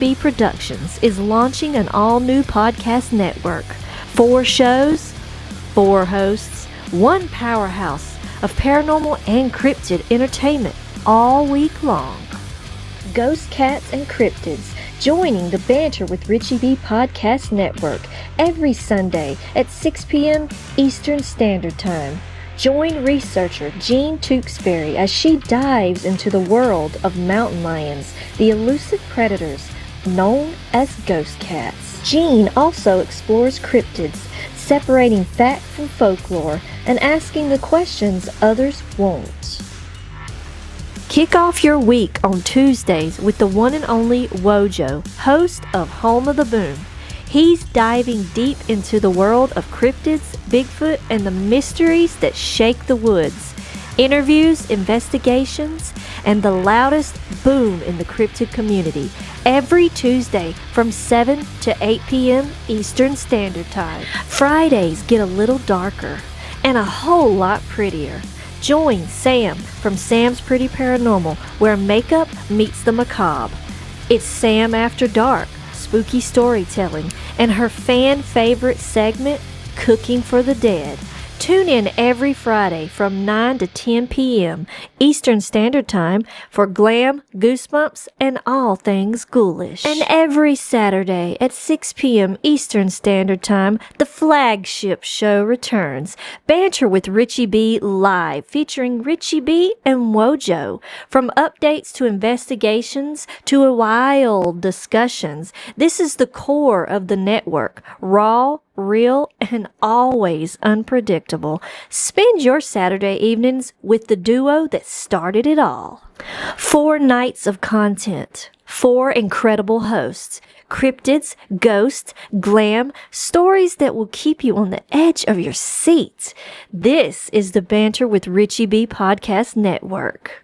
B Productions is launching an all-new podcast network. 4 shows, 4 hosts, 1 powerhouse of paranormal and cryptid entertainment all week long. Ghost Cats and Cryptids joining the Banter with Richie B Podcast Network every Sunday at 6 p.m. Eastern Standard Time. Join researcher Jean Tewksbury as she dives into the world of mountain lions, the elusive predators known as ghost cats. Jean also explores cryptids, separating fact from folklore and asking the questions others won't. Kick off your week on Tuesdays with the one and only Wojo, host of Home of the Boom. He's diving deep into the world of cryptids, Bigfoot, and the mysteries that shake the woods. Interviews, investigations, and the loudest boom in the cryptid community every Tuesday from 7 to 8 p.m. Eastern Standard Time. Fridays get a little darker and a whole lot prettier. Join Sam from Sam's Pretty Paranormal, where makeup meets the macabre. It's Sam After Dark, spooky storytelling, and her fan favorite segment, Cooking for the Dead. Tune in every Friday from 9 to 10 p.m. Eastern Standard Time for glam, goosebumps, and all things ghoulish. And every Saturday at 6 p.m. Eastern Standard Time, the flagship show returns. Banter with Richie B live, featuring Richie B and Wojo. From updates to investigations to wild discussions, this is the core of the network. Raw, real, and always unpredictable. Spend your Saturday evenings with the duo that started it all. 4 nights of content, 4 incredible hosts, cryptids, ghosts, glam, stories that will keep you on the edge of your seat. This is the Banter with Richie B Podcast Network.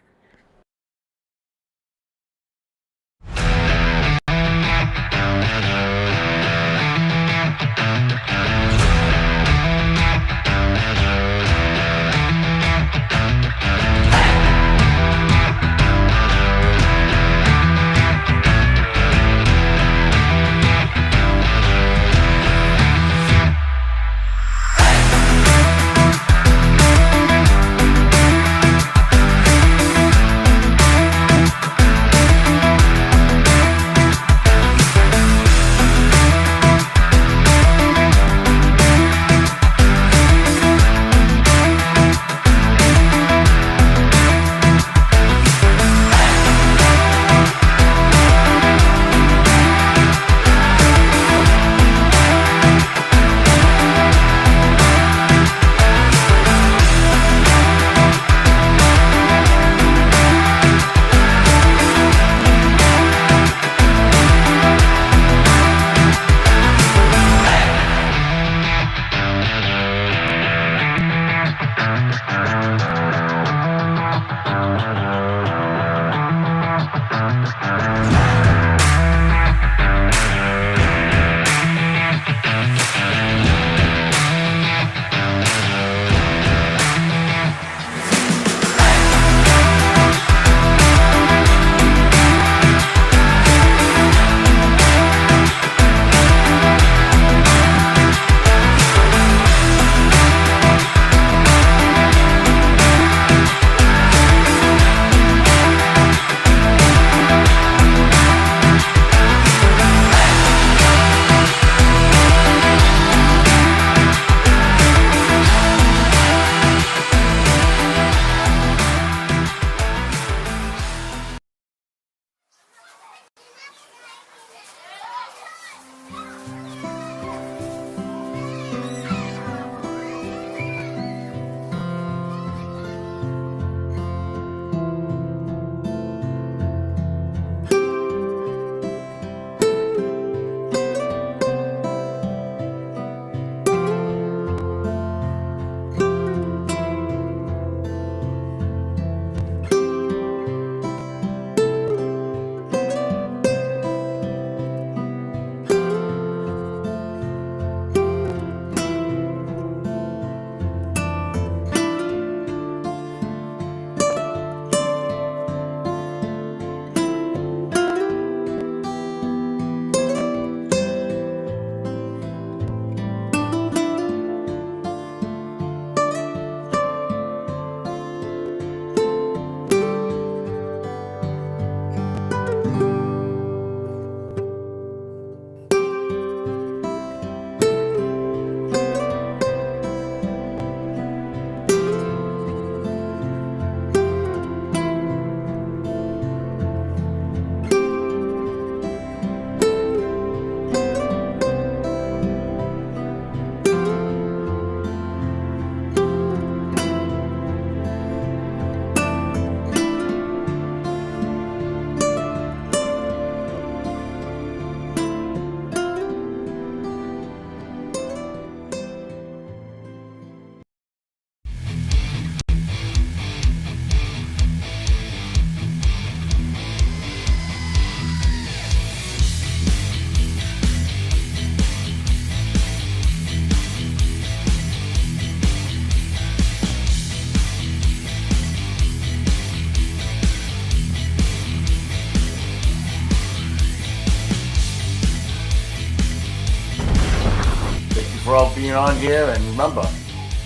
for all being on here. And remember,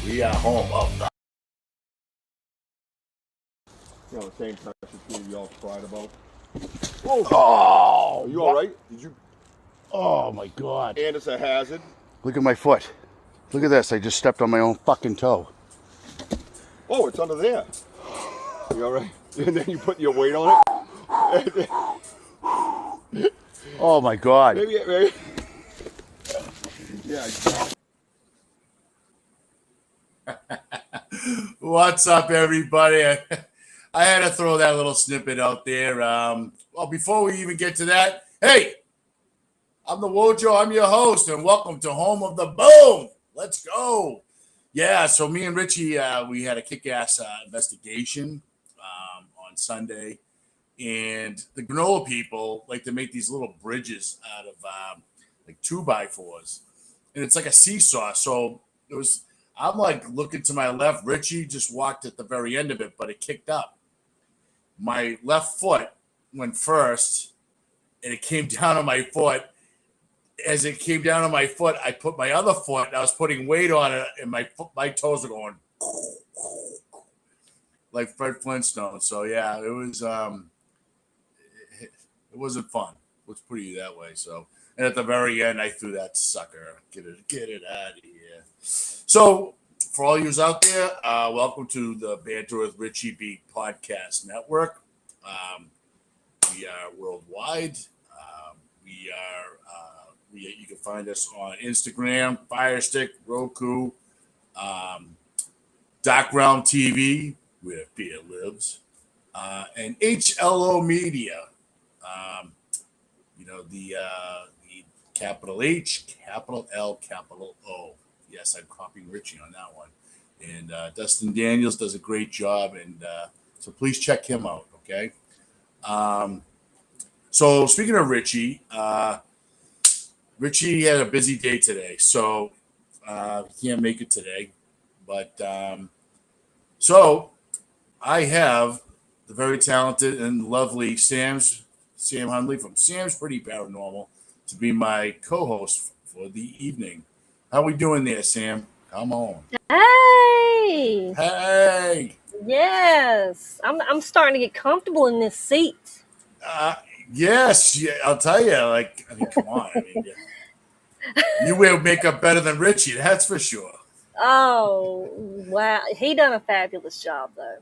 we are home of the. You know, the same pressure team y'all cried about. Oh, Are you all right? Did you? Oh my God! And it's a hazard. Look at my foot. Look at this. I just stepped on my own fucking toe. Oh, it's under there. You all right? And then you put your weight on it. Oh my God! Maybe. Yeah. What's up, everybody? I had to throw that little snippet out there. Well, before we even get to that, hey, I'm the Wojo. I'm your host, and welcome to Home of the Boom. Let's go. Yeah, so me and Richie, we had a kick-ass investigation on Sunday, and the granola people like to make these little bridges out of like 2x4s, and it's like a seesaw. So it was. I'm like looking to my left. Richie just walked at the very end of it, but it kicked up. My left foot went first, and it came down on my foot. As it came down on my foot, I put my other foot, and I was putting weight on it, and my toes were going like Fred Flintstone. So yeah, it was it wasn't fun. Let's put it that way. So, and at the very end, I threw that sucker. Get it out of here. So, for all yous out there, welcome to the Banter with Richie B Podcast Network. We are worldwide. You can find us on Instagram, Firestick, Roku, Dark Realm TV, where fear lives, and HLO Media. The capital H, capital L, capital O. Yes, I'm copying Richie on that one. And Dustin Daniels does a great job, and so please check him out, okay? So speaking of Richie, Richie had a busy day today, so he can't make it today. But so I have the very talented and lovely Sam Hundley from Sam's Pretty Paranormal to be my co-host for the evening. How we doing there, Sam? Come on. Hey! Hey! Yes, I'm starting to get comfortable in this seat. Yes, yeah, I'll tell you. Like, I mean, come on. I mean, you wear makeup better than Richie, that's for sure. Oh wow, he done a fabulous job though.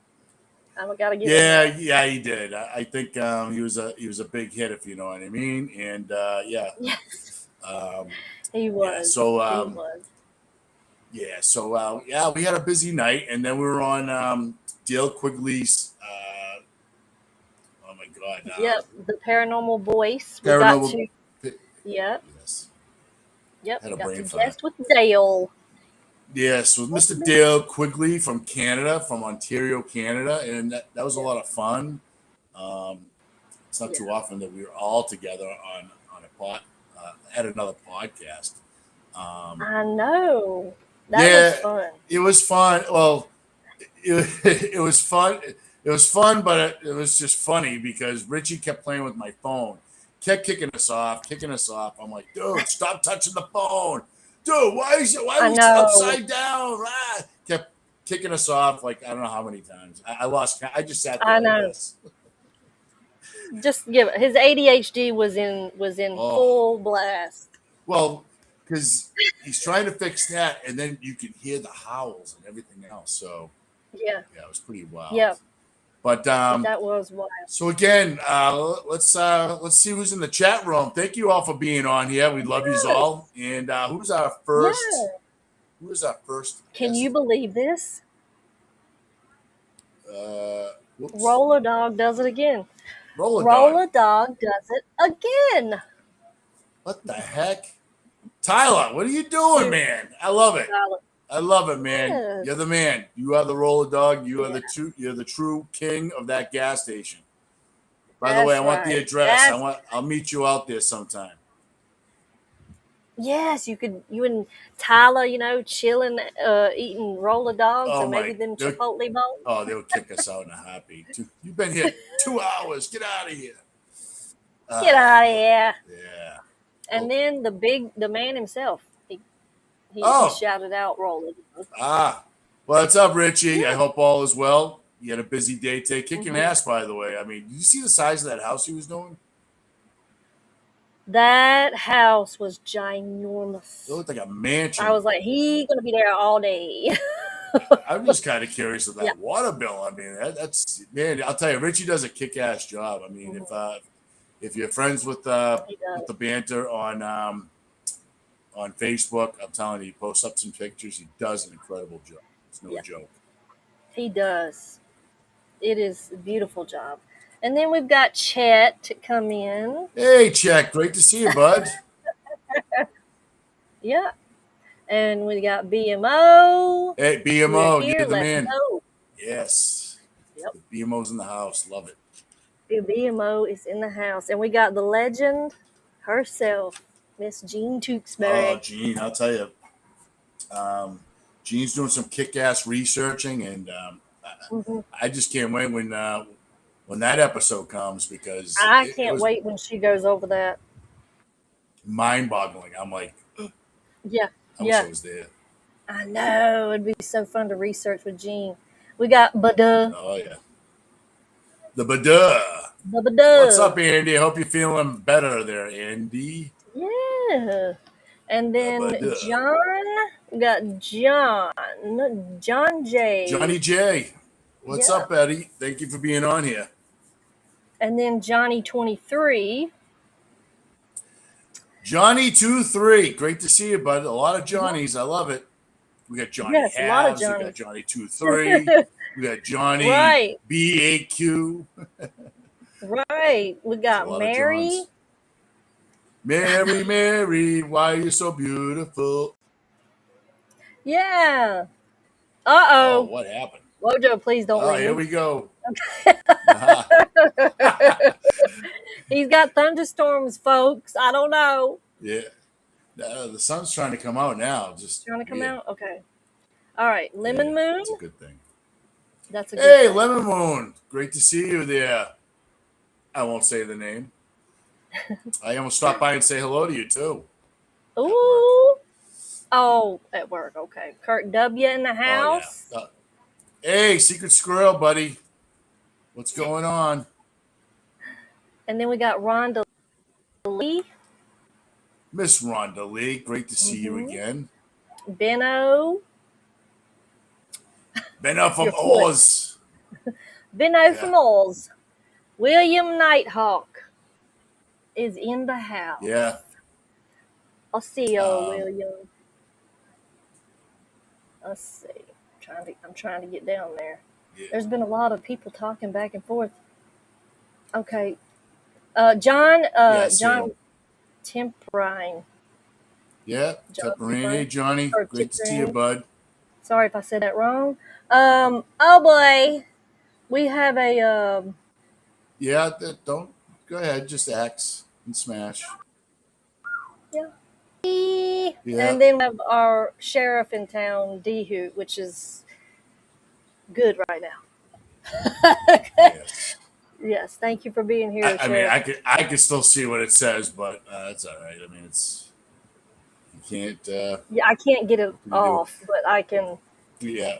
I gotta give him that. Yeah, he did. I think he was a big hit, if you know what I mean. And yeah, He was. Yeah, he was. Yeah, so we had a busy night, and then we were on Dale Quigley's. Oh my God! Yep, the Paranormal Voice. Paranormal. Yep. Yes. Yep. Had a Got brain to fart. guest with Dale. Yes, with Mr. Dale Quigley from Canada, from Ontario, Canada, and that was a lot of fun. It's not too often that we were all together on a at another podcast. I know. That was fun. It was fun. Well, it was fun. It was fun, but it was just funny because Richie kept playing with my phone, kept kicking us off. I'm like, dude, stop touching the phone. Dude, why are you upside down? Ah! Kept kicking us off like I don't know how many times. I lost count. I just sat there. I know. Like this. Just give his ADHD was in full blast. Well, because he's trying to fix that, and then you can hear the howls and everything else. So yeah, it was pretty wild. Yeah, but that was wild. So again, let's see who's in the chat room. Thank you all for being on here. We love you all. And who's our first? Yeah. Who is our first? Can you believe this? Whoops. Roller Dog does it again. Roller Dog does it again. What the heck? Tyler, what are you doing, man? I love it. Tyler. I love it, man. Yes. You're the man. You are the Roller Dog. You are you're the true king of that gas station. By the way, I want the address. I'll meet you out there sometime. Yes, you and Tyler, chilling, eating Roller Dogs or maybe them Chipotle bowls. Oh, they'll kick us out in a heartbeat. You've been here 2 hours. Get out of here. Get out of here. Yeah. And then the man himself, He Oh. shouted out, rolling. What's up, Richie? I hope all is well. You had a busy day today. Kicking ass, by the way. I mean, did you see the size of that house he was doing? That house was ginormous. It looked like a mansion. I was like, he's going to be there all day. I'm just kind of curious of that water bill. I mean, that's man. I'll tell you, Richie does a kick-ass job. I mean, if you're friends with the Banter on Facebook, I'm telling you, he posts up some pictures. He does an incredible job. It's no joke. He does. It is a beautiful job. And then we've got Chet to come in. Hey, Chet. Great to see you, bud. Yeah. And we got BMO. Hey, BMO, you're the man. Go. Yes. Yep. The BMO's in the house. Love it. The BMO is in the house. And we got the legend herself, Miss Jean Tewksbury. Oh, Jean, I'll tell you. Jean's doing some kick-ass researching, and I just can't wait when that episode comes, because I can't wait when she goes over that. Mind-boggling. I'm like, yeah. I wish I was there. I know. It'd be so fun to research with Jean. We got Bada. Oh, yeah. The Bada. The Bada. What's up, Andy? I hope you're feeling better there, Andy. Yeah. And then John. We got John J. Johnny J. What's up, Eddie? Thank you for being on here. And then Johnny 23. Johnny 23. Great to see you, bud. A lot of Johnnies. I love it. We got Johnny Yes, a lot of Halves. We got Johnnies. Johnny 23. We got Johnny Right. BAQ. Right. We got Mary. Mary, Mary, why are you so beautiful? Yeah. Oh, what happened? Wojo, please don't Oh, ring. here we go. He's got thunderstorms, folks. I don't know. Yeah. The sun's trying to come out now. Just trying to come out? Okay. All right. Lemon Moon. That's a good thing. That's a good thing. Lemon Moon. Great to see you there. I won't say the name. I almost stopped by and say hello to you, too. Ooh. Oh, at work. Okay. Kurt W. in the house. Oh, yeah. Hey, Secret Squirrel, buddy. What's going on? And then we got Rhonda Lee. Miss Rhonda Lee. Great to see you again. Benno. Benno from Oz. Benno from Oz. William Nighthawk is in the house. Yeah. I'll see you, William. Let's see. I'm trying to get down there. Yeah. There's been a lot of people talking back and forth. Okay. John Temperine. Yeah, Temperine. Hey, Johnny. Great to see you, bud. Sorry if I said that wrong. Oh boy. We have a Yeah, don't go ahead, just X and smash. Yeah. And then we have our sheriff in town, D-Hoot, which is good right now. Yes. Yes, thank you for being here. I mean, I could still see what it says, but that's all right. I mean, it's you can't. Yeah, I can't get it off, but I can. Yeah.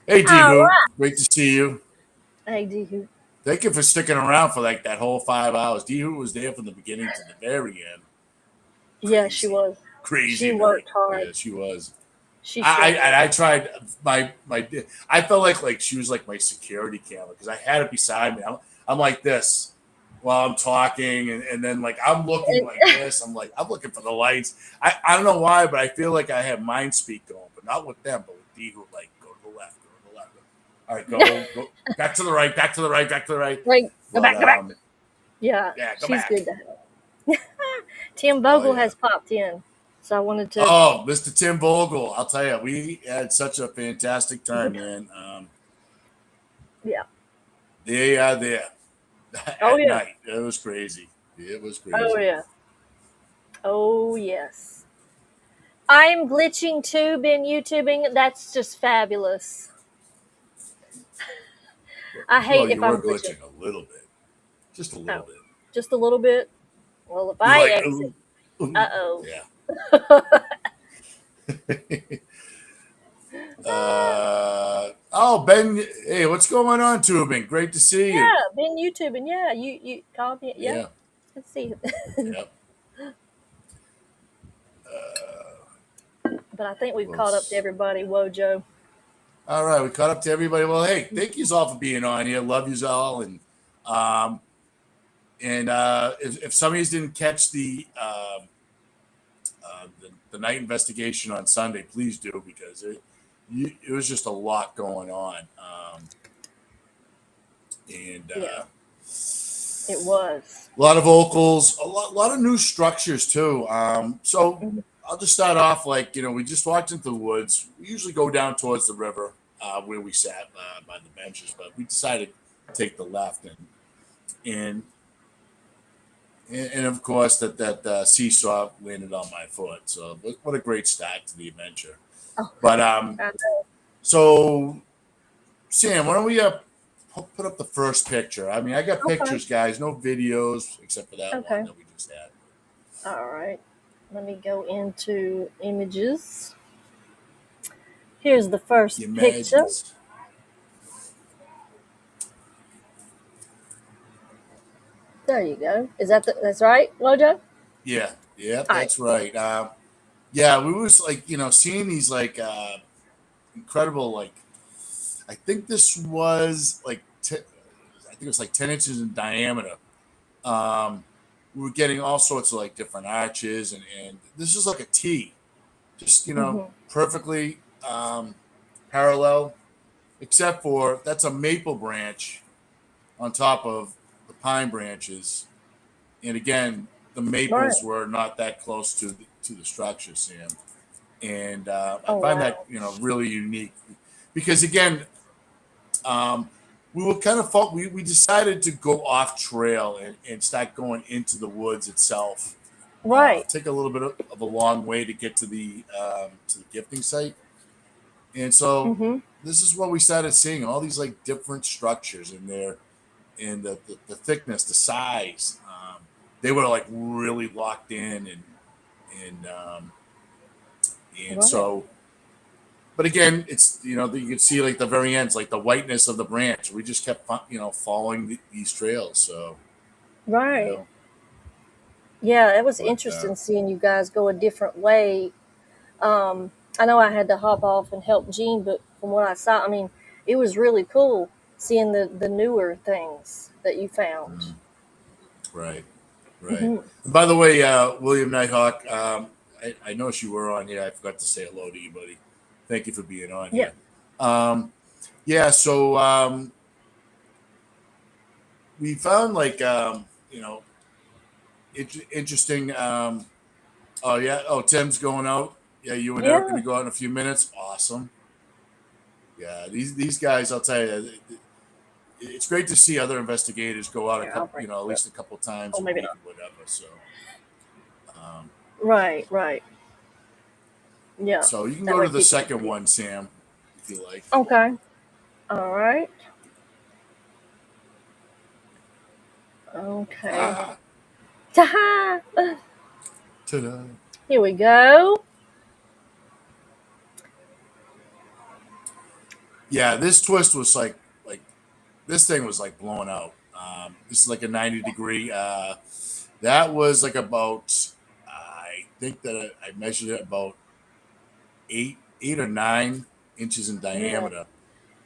Hey, D-Hoot, great to see you. Hey, D-Hoot. Thank you for sticking around for like that whole 5 hours. D-Hoot was there from the beginning to the very end. Yeah, she was. Crazy. She worked hard. Yeah, she was. I tried my I felt like she was like my security camera, because I had it beside me. I'm like this while I'm talking, and then like I'm looking like this. I'm looking for the lights. I don't know why, but I feel like I have mind speak going, but not with them, but with D-Hoot, like go to the left. All right, go back to the right, back to the right, back to the right. Right, go back. Yeah, go she's back. good to have. Tim Vogel has popped in, so I wanted to. Oh, Mr. Tim Vogel, I'll tell you, we had such a fantastic time, man. Yeah. They are there. At night. It was crazy. Oh yeah. Oh yes. I'm glitching too, been YouTubing. That's just fabulous. I hate if I'm glitching a little bit. Just a little bit. Just a little bit. Well, if I exit. Uh-oh. Yeah. Ben, hey, what's going on, Tubing? Great to see you. Yeah, been YouTubing. Yeah, you called me. Yeah, Yeah, let's see. yep. But I think we've Well, caught up to everybody. Wojo. all right, we caught up to everybody. Well, hey, thank you all for being on here. Love you all, um, and if some of you didn't catch the night investigation on Sunday, please do because it was just a lot going on, and Yeah, it was. a lot of vocals, a lot of new structures too. So Mhm. I'll just start off like we just walked into the woods. We usually go down towards the river where we sat by the benches, but we decided to take the left and and of course that seesaw landed on my foot. So what a great start to the adventure. Oh, But I know. so Sam, why don't we put up the first picture? I mean, I got Okay. pictures, guys, no videos except for that Okay. one that we just had. All right. Let me go into images. Here's the first The picture. Imagines. There you go. Is that's right, Wojo? Yeah, All right. that's right. Yeah, we was like seeing these like incredible like I think this was like I think it was like 10 inches in diameter. Um, we were getting all sorts of like different arches and this is like a T, just Mm-hmm. perfectly parallel, except for that's a maple branch on top of the pine branches. And again, the Right. maples were not that close to the structure, Sam. And I Oh find that wow. really unique because again, we were kind of we decided to go off trail and start going into the woods itself. Right. Take a little bit of a long way to get to the gifting site, and so Mm-hmm. this is what we started seeing all these like different structures in there, and the thickness, the size. They were like really locked in and and Right. so but again it's you can see like the very ends like the whiteness of the branch. We just kept following these trails, so you Right. know Yeah, it was but interesting seeing you guys go a different way. I know I had to hop off and help Gene, but from what I saw, I mean, it was really cool seeing the newer things that you found. mm, right, right. Hmm. And by the way, William Nighthawk, I noticed you were on here. I forgot to say hello to you, buddy. Thank you for being on Yeah. here. um yeah, so we found like interesting. Oh yeah. Oh, Tim's going out. Yeah, you and Eric going Yeah. to go out in a few minutes. Awesome. Yeah, these guys. I'll tell you, it's great to see other investigators go out a Here, I'll couple. bring At it up. least a couple times Oh, a maybe week not. or whatever. So, um, Right. Right. Yeah. so you can That go way to the people can second see it. one, Sam, if you like. Okay. All right. Okay. Ah, Ta-ha! ta-da. Here we go. Yeah, this twist was like this thing was like blowing out. This is like a 90 degree. That was like about. I think that I measured it about 8 or 9 inches in Yeah. diameter.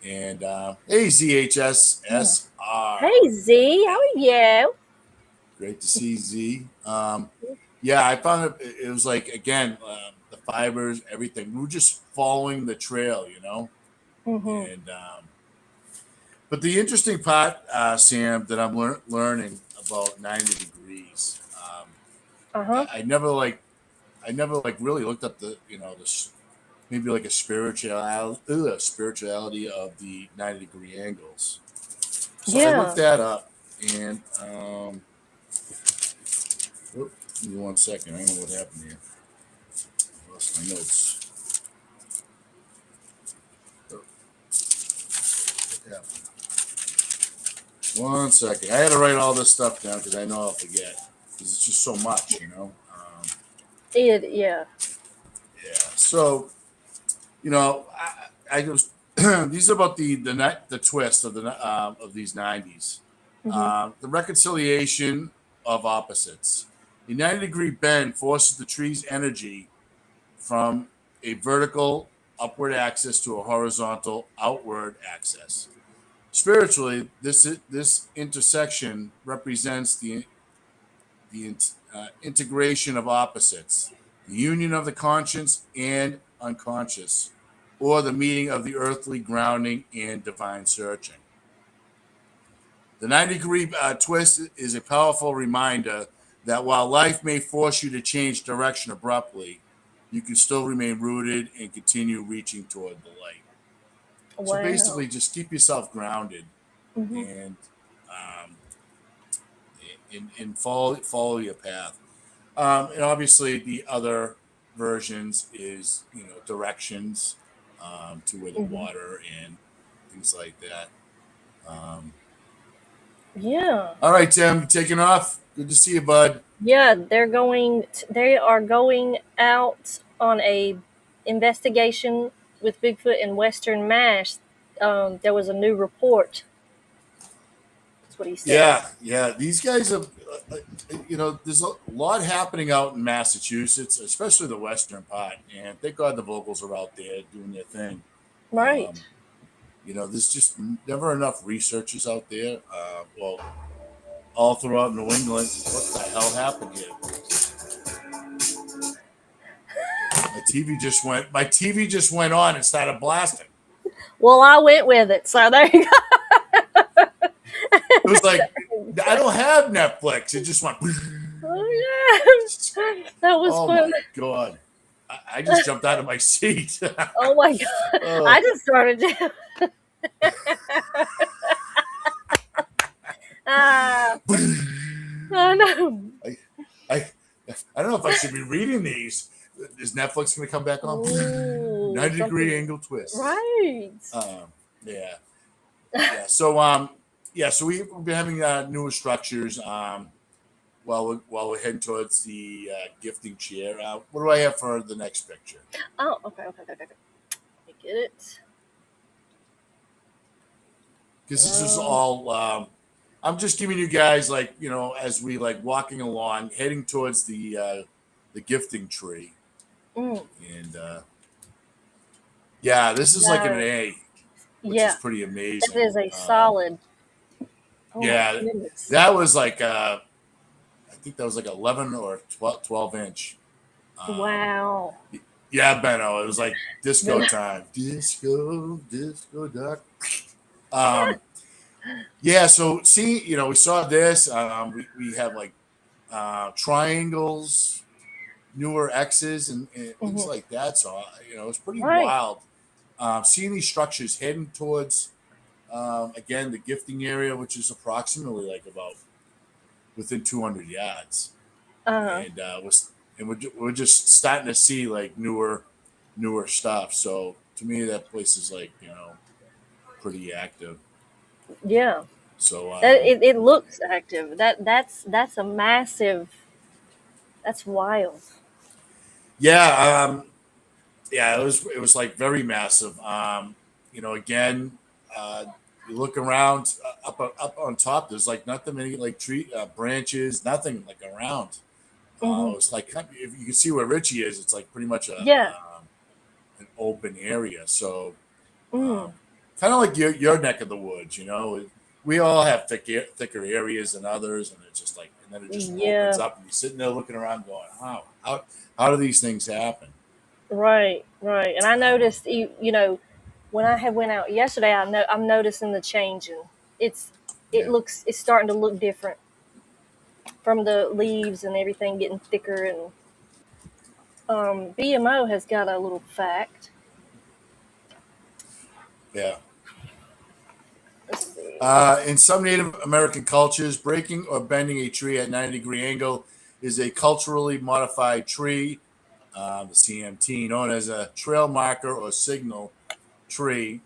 And hey, Yeah. ZHSSR. Hey Z, how are you? Great to see Z. Yeah, I found it was like, again, the fibers, everything. We were just following the trail, Mm-hmm. And, but the interesting part, Sam, that I'm learning about 90 degrees, Uh-huh. I never like really looked up maybe like a spirituality of the 90-degree angles. So I looked Yeah. that up, and give me 1 second. I don't know what happened here. I lost my notes. Oh, what happened? 1 second. I had to write all this stuff down because I know I'll forget because it's just so much. Yeah. Yeah. So, I just these are about the twist of these 90s. Hmm. The reconciliation of opposites. A 90-degree bend forces the tree's energy from a vertical upward axis to a horizontal outward axis. Spiritually, this intersection represents the integration of opposites, the union of the conscious and unconscious, or the meeting of the earthly grounding and divine searching. The 90-degree twist is a powerful reminder that while life may force you to change direction abruptly, you can still remain rooted and continue reaching toward the light. So Wow. basically, just keep yourself grounded Hmm. and um, and follow your path. And obviously, the other versions is directions to where the Hmm. water and things like that. Um, Yeah. all right, Tim, taking off. Good to see you, bud. Yeah, they are going out on a investigation with Bigfoot in Western Mass. There was a new report. That's what he said. Yeah. These guys have, there's a lot happening out in Massachusetts, especially the western part. And thank God the vocals are out there doing their thing. Right. There's just never enough researchers out there. Well, all throughout New England. What the hell happened here? My TV just went on and started blasting. Well, I went with it, so there you go. It was like I don't have Netflix. It just went. Oh, yeah. That was Oh fun. my God. I just jumped out of my seat. Oh my god! Oh. I just started to. I know. I don't know if I should be reading these. Is Netflix going to come back on? Ooh, 90-degree angle twist. Right. Yeah. So we've been having newer structures. While we're heading towards the gifting chair. What do I have for the next picture? Oh, okay. Let me get it. Because this is all. I'm just giving you guys as we walking along, heading towards the gifting tree, Mm, and this is like an A, which is yeah, pretty amazing. that is a solid. Oh my Yeah, goodness! that was I think that was like 11 or 12 inch. Wow. Yeah, Benno, it was like disco time. Disco duck. Yeah, so see, we saw this. We have triangles, newer X's, and things Mhm. like that. So, it's pretty Right. wild. Seeing these structures heading towards, again, the gifting area, which is approximately about within 200 yards. Uh. And we're just starting to see newer stuff. So to me, that place is pretty active. Yeah. So It looks active. That's a massive. That's wild. yeah, it was very massive. Again, you look around up on top. There's nothing many tree branches, nothing around. Hmm. It's if you can see where Richie is, it's pretty much Yeah. an open area. So Mm. kind of like your neck of the woods. We all have thicker areas than others, and it's just and then it just opens Yeah. up, and you're sitting there looking around, going, how do these things happen? Right. Right. And I noticed, when I had went out yesterday, I'm noticing the changing. It's Yeah. it's starting to look different from the leaves and everything getting thicker. And BMO has got a little fact. Yeah. Let's see. In some Native American cultures, breaking or bending a tree at 90-degree angle is a culturally modified tree, the CMT, known as a trail marker or signal tree,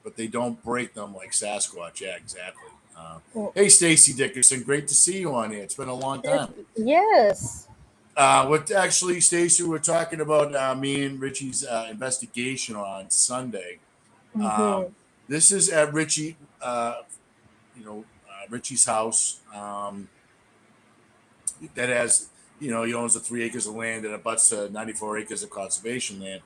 but they don't break them like Sasquatch. Yeah, exactly. Well, Hey, Stacy Dickerson, great to see you on here. It's been a long time. yes. What actually, Stacey, we're talking about me and Richie's investigation on Sunday. Mm-hmm. This is at Richie's house. That has, he owns the 3 acres of land and abuts 94 acres of conservation land.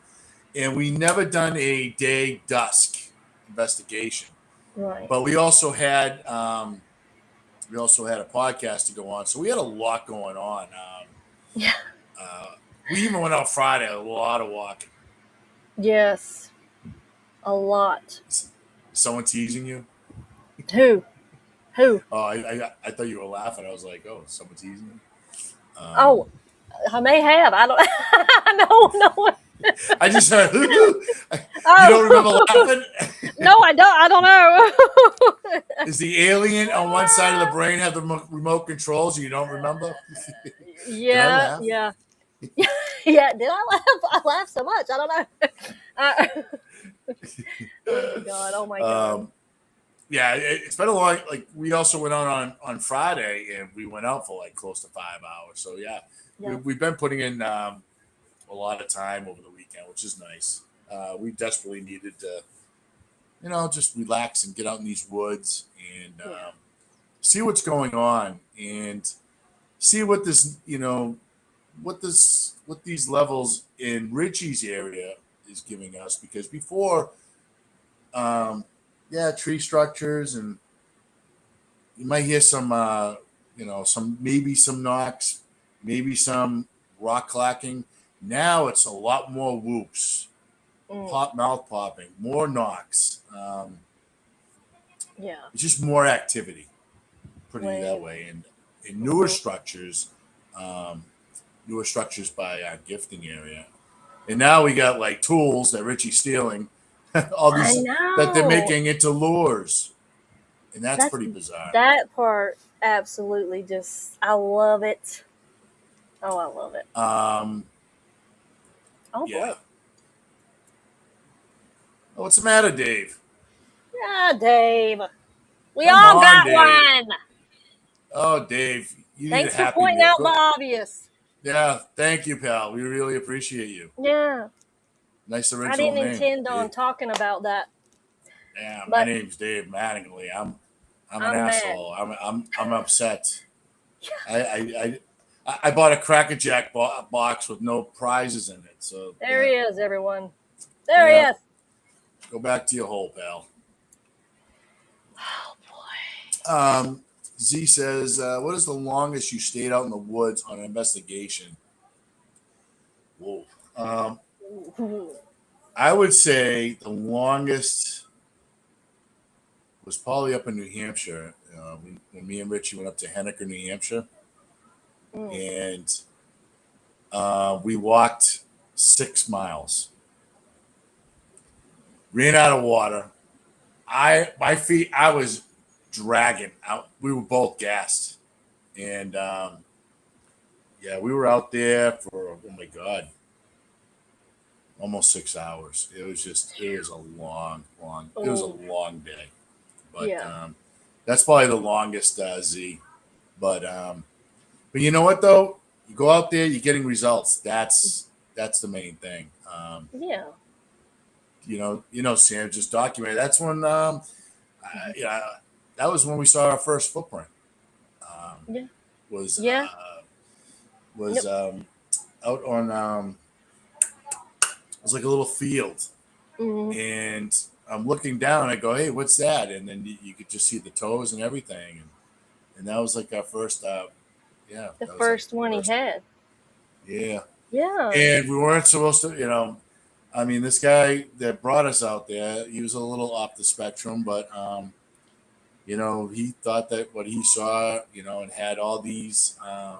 And we never done a day dusk investigation, Right. but we also had a podcast to go on, so we had a lot going on. Yeah. We even went out Friday, a lot of walking. Yes. A lot. Someone teasing you? Who? Oh, I thought you were laughing. I was like, oh, someone teasing you? Oh, I may have. I don't. No. I just heard. Oh. You don't remember laughing? No, I don't. I don't know. Is the alien on one side of the brain have the remote controls? You don't remember? Yeah. Yeah. Yeah. Did I laugh? I laughed so much. I don't know. Oh God. Oh my God. Yeah, it's been a long. Like we also went on Friday, and we went out for like close to 5 hours. So yeah. We've been putting in a lot of time over the weekend, which is nice. We desperately needed to, just relax and get out in these woods and see what's going on and see what this, what these levels in Richie's area is giving us. Because before, tree structures, and you might hear some, maybe some knocks, maybe some rock clacking. Now it's a lot more whoops, mouth popping, more knocks. It's just more activity, putting it that way. And in newer structures by our gifting area. And now we got like tools that Richie's stealing, all these that they're making into lures. And that's pretty bizarre. That part, absolutely, just, I love it. Oh, I love it. Boy. Oh, what's the matter, Dave? Yeah, Dave. We all got Dave. one. Oh, Dave. Thanks for pointing out the obvious. Yeah, thank you, pal. We really appreciate you. Yeah. Nice original I didn't name, intend on Dave. talking about that. Yeah, my name's Dave Mattingly. I'm an asshole. I'm upset. I bought a Cracker Jack box with no prizes in it. So there he is, everyone. There he is. Go back to your hole, pal. Oh boy. Z says, "What is the longest you stayed out in the woods on an investigation?" Whoa. I would say the longest was probably up in New Hampshire. When me and Richie went up to Henniker, New Hampshire. And we walked 6 miles. Ran out of water. My feet, I was dragging out. We were both gassed. And we were out there for, oh my God, almost 6 hours. It was a long day. But that's probably the longest, Z. But you know what though? You go out there, you're getting results. That's the main thing. Sam just documented. That's when that was when we saw our first footprint. Was out on it was like a little field. And I'm looking down, I go, hey, what's that? And then you could just see the toes and everything. And that was like our first the first one he had. Yeah. Yeah. And we weren't supposed to, this guy that brought us out there, he was a little off the spectrum, but he thought that what he saw, and had all these like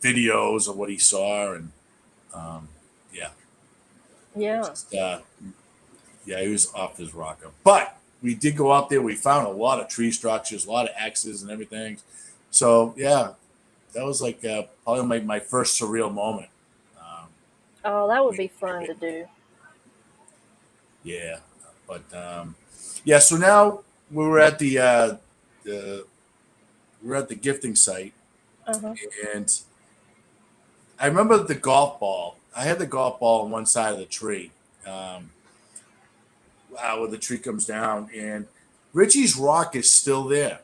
videos of what he saw, and he was off his rocker. But we did go out there. We found a lot of tree structures, a lot of X's and everything. So that was like probably my first surreal moment. That would be fun to do. Yeah, but so now we were at the we were at the gifting site, Uh-huh. and I remember the golf ball. I had the golf ball on one side of the tree, um, where the tree comes down, and Richie's rock is still there.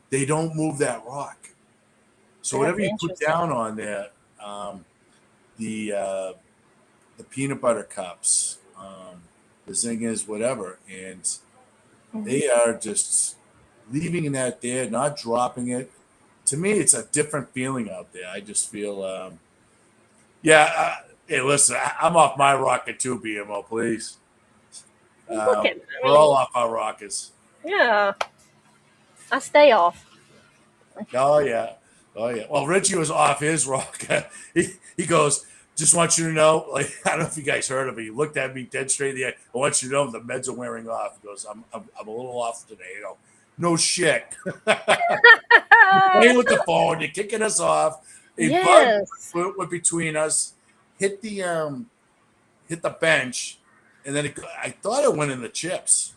They don't move that rock. So That's whatever you put interesting. down on there, um, the uh, the peanut butter cups, the zingers, whatever, and they are just leaving that there, not dropping it. To me, it's a different feeling out there. I just feel, hey, listen, I'm off my rocket too, BMO, please. Look at, We're all off our rockets. yeah, I stay off. Oh yeah, oh yeah. Well, Richie was off his rocket. He goes, just want you to know, like I don't know if you guys heard of it. He looked at me dead straight in the eye. I want you to know the meds are wearing off. He goes, I'm a little off today. You know, no shit. Playing with the phone, you're kicking us off. A Yes. bug went between us, hit the bench, and then I thought it went in the chips.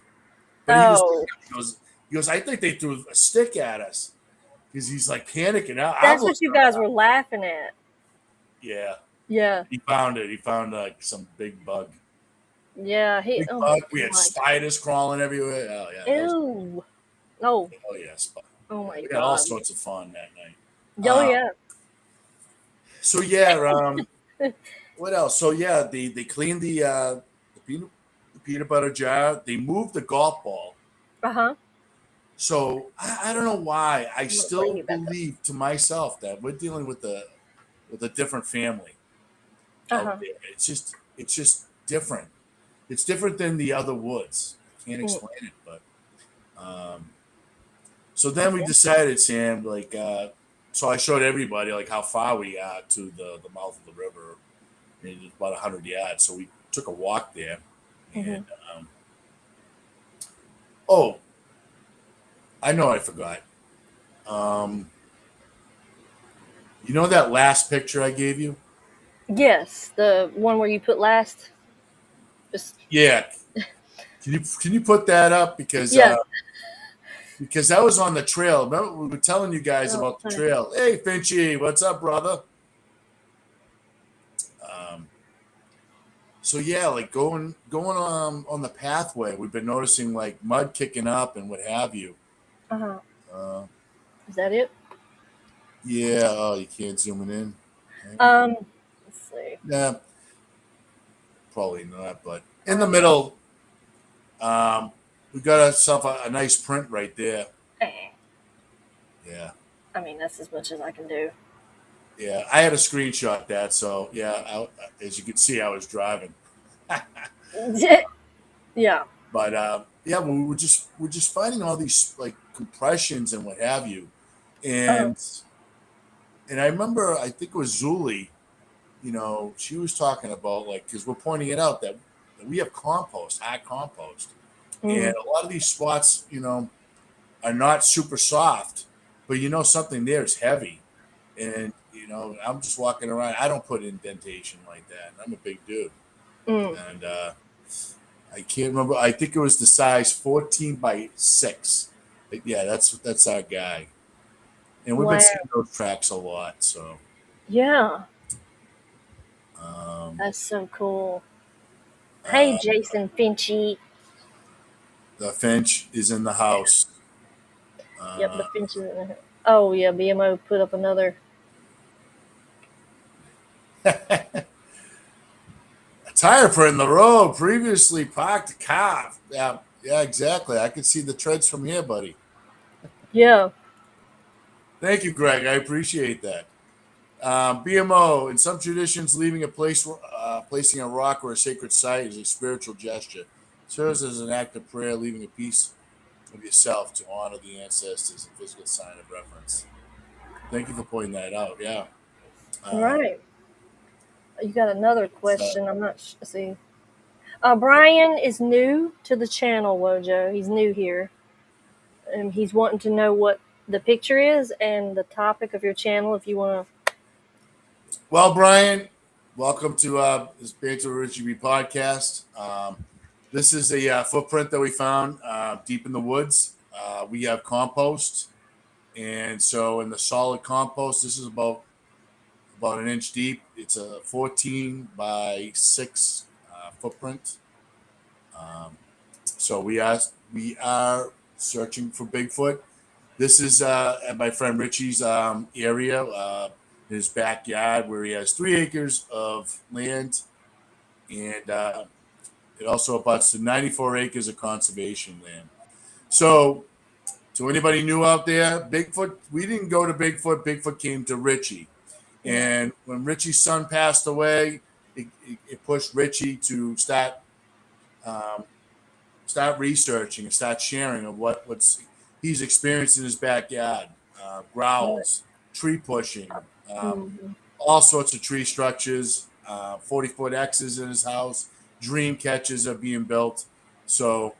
But Oh, he goes, I think they threw a stick at us because he's like panicking. that's what you guys were laughing at. Yeah, Yeah, he found it. He found some big bug. yeah. Big bug. We had spiders crawling everywhere. Oh yeah. Ew. No. Oh yeah. Oh my We god. had all sorts of fun that night. Oh yeah. So yeah, what else? So yeah, they cleaned the peanut butter jar. They moved the golf ball. Uh-huh. So I don't know why. I still you back believe to myself that we're dealing with a different family out there. It's just different. It's different than the other woods. I can't explain it, but so then we decided, Sam, like so I showed everybody like how far we are to the mouth of the river. It's about 100 yards. So we took a walk there. And oh, I know I forgot. You know that last picture I gave you? Yes, the one where you put last. Just Yeah. Can you put that up because yeah. because that was on the trail. Remember we were telling you guys about the trail. Hey Finchy, what's up, brother? So yeah, like going on the pathway, we've been noticing like mud kicking up and what have you. Is that it? Yeah. Oh, you can't zoom it in. Let's see. Yeah, probably not. But in the middle, we got ourselves a nice print right there. Yeah. I mean, that's as much as I can do. Yeah, I had a screenshot that, so yeah, as you can see, I was driving. Yeah. But yeah, we're just finding all these like compressions and what have you, and I remember I think it was Zuli, you know, she was talking about like because we're pointing it out that we have compost, hard compost, and a lot of these spots, you know, are not super soft, but you know something there is heavy, and you know I'm just walking around. I don't put indentation like that. I'm a big dude, and I can't remember. I think it was the size 14x6. But yeah, that's our guy, and we've been seeing those tracks a lot. So yeah, that's so cool. Hey, Jason Finchy. The Finch is in the house. Yep, the Finch is in the house. Oh yeah, BMO put up another. A tire print in the road. Previously parked a car. Yeah, exactly. I can see the treads from here, buddy. Yeah. Thank you, Greg. I appreciate that. BMO, in some traditions, leaving a place, placing a rock or a sacred site is a spiritual gesture. It serves as an act of prayer, leaving a piece of yourself to honor the ancestors and physical sign of reverence. Thank you for pointing that out. Yeah. Right. You got another question. I'm not sure. See. Brian is new to the channel, Wojo. He's new here. And he's wanting to know what the picture is and the topic of your channel if you want to. Well, Brian, welcome to this Banter Richie B Podcast. This is a footprint that we found deep in the woods. We have compost. And so in the solid compost, this is about an inch deep. It's a 14 by 6 footprint. So we are searching for Bigfoot. This is at my friend Richie's area, his backyard, where he has 3 acres of land, and it also abuts to 94 acres of conservation land. So, to anybody new out there, Bigfoot, we didn't go to Bigfoot. Bigfoot came to Richie. And when Richie's son passed away, it pushed Richie to start researching and start sharing of what's he's experienced in his backyard. Growls, tree pushing, all sorts of tree structures, 40-foot X's in his house, dream catches are being built. So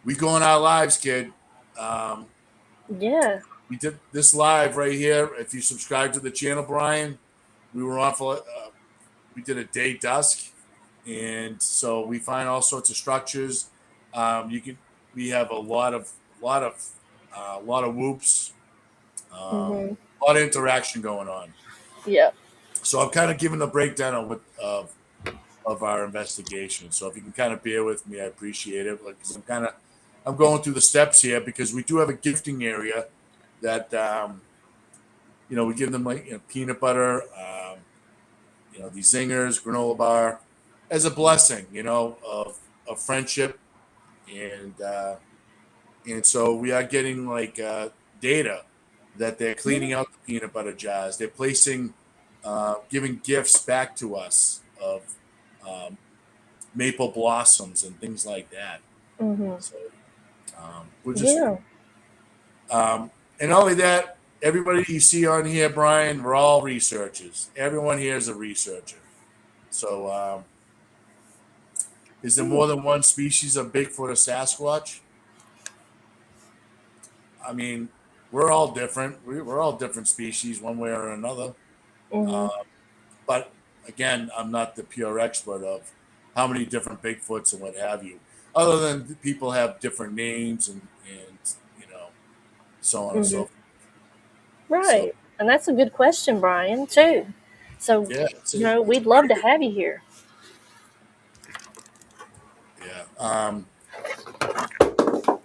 we go on our lives, kid. Yeah. We did this live right here. If you subscribe to the channel, Brian, we were on for we did a day dusk, and so we find all sorts of structures. We have a lot of whoops, a lot of interaction going on. Yeah. So I'm kind of giving a breakdown of our investigation. So if you can kind of bear with me, I appreciate it. Like, I'm going through the steps here because we do have a gifting area that we give them like peanut butter, these zingers, granola bar, as a blessing, of friendship, and so we are getting like data that they're cleaning out the peanut butter jars. They're placing, giving gifts back to us of maple blossoms and things like that. So we're just, and not only that, everybody you see on here, Brian, we're all researchers. Everyone here is a researcher. So, is there more than one species of Bigfoot or Sasquatch? I mean, we're all different. We're all different species, one way or another. But again, I'm not the pure expert of how many different Bigfoots and what have you. Other than people have different names and so on and so forth. Right. So, and that's a good question, Brian, too. So, we'd love to have you here. Yeah.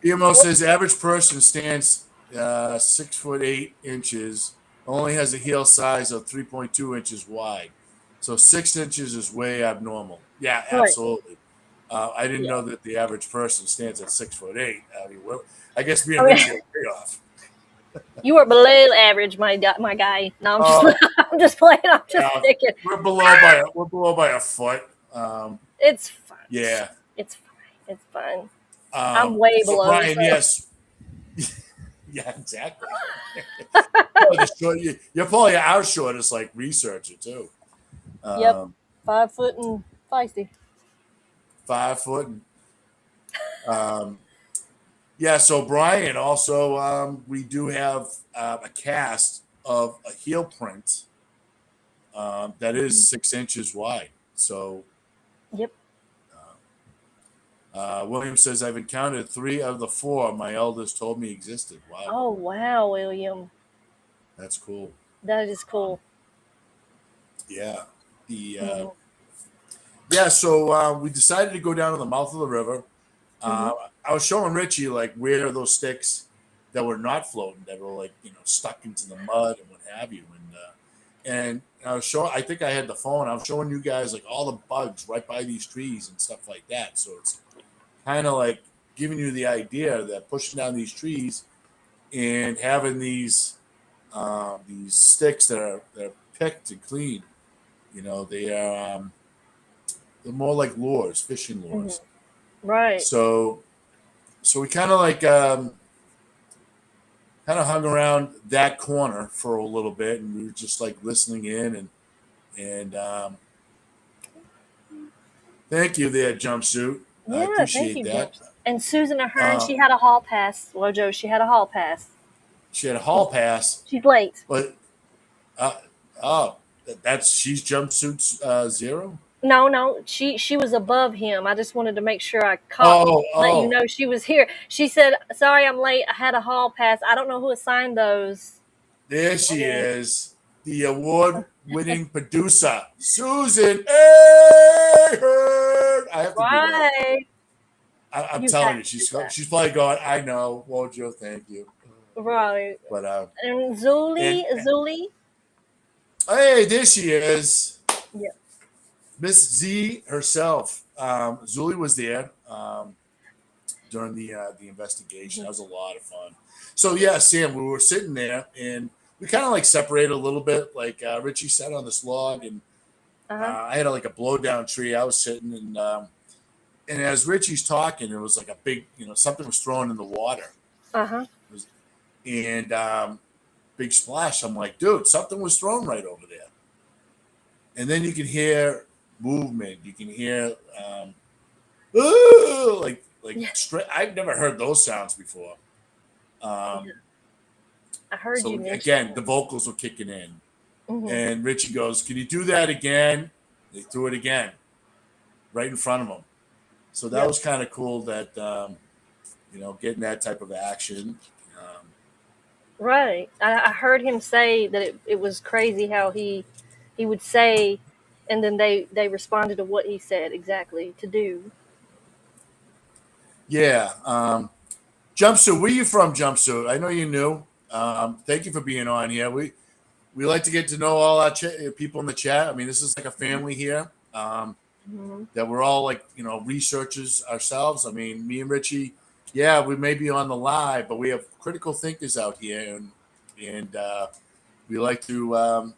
EMO says average person stands 6'8" only has a heel size of 3.2 inches wide. So 6 inches is way abnormal. Yeah, absolutely. I didn't know that the average person stands at 6'8". I mean, I guess me and Richie are way off. You are below average, my guy. No, I'm just playing. I'm just thinking. We're below by a foot. It's fine. Yeah. It's fine. It's fine. I'm way below. Brian, yes. Yeah, exactly. You're probably our shortest like researcher too. Yep. 5 foot and feisty. 5 foot. Yeah, so Brian, also, we do have a cast of a heel print that is 6 inches wide. So, yep. William says, I've encountered 3 of the 4 my eldest told me existed. Wow. Oh, wow, William. That's cool. That is cool. Yeah. So we decided to go down to the mouth of the river. I was showing Richie like where are those sticks that were not floating, that were like stuck into the mud and what have you, and I was showing. I think I had the phone. I was showing you guys like all the bugs right by these trees and stuff like that. So it's kind of like giving you the idea that pushing down these trees and having these sticks that are picked and clean. They're more like lures, fishing lures. Right. So we kind of like hung around that corner for a little bit, and we were just like listening in and thank you there, Jumpsuit. Yeah, I appreciate that. And Susan Ahern, she had a hall pass. Wojo, she had a hall pass. She had a hall pass. She's late. But she's Jumpsuit 0? No, she was above him. I just wanted to make sure I let you Oh, know she was here. She said, "Sorry, I'm late. I had a hall pass. I don't know who assigned those." there she is, the award-winning producer, Susan. Hey, I have to do that. Right. I'm You telling have you, to do that. she's probably going. I know, Wojo, thank you. Right. But And and Zuli. hey, there she is, Yeah. Miss Z herself. Zuli was there during the investigation. That was a lot of fun. So yeah, Sam, we were sitting there and we kind of like separated a little bit. Like Richie sat on this log, and Uh-huh. I had like a blow down tree. I was sitting, and as Richie's talking, it was like a big, something was thrown in the water, Uh-huh. and big splash. I'm like, dude, something was thrown right over there. And then you can hear movement. You can hear Yeah. straight. I've never heard those sounds before. Um, I heard you so mention again, it. the vocals were kicking in, Mhm. and Richie goes, "Can you do that again?" They threw it again, right in front of him. So that Yep. was kind of cool that getting that type of action. Right. I heard him say that it was crazy how he would say, and then they responded to what he said exactly to do. Yeah. Jumpsuit. Where you from, Jumpsuit? I know you knew. Thank you for being on here. We like to get to know all our people in the chat. I mean, this is like a family here. Mhm. That we're all like researchers ourselves. I mean, me and Richie, yeah, we may be on the live, but we have critical thinkers out here, and we like to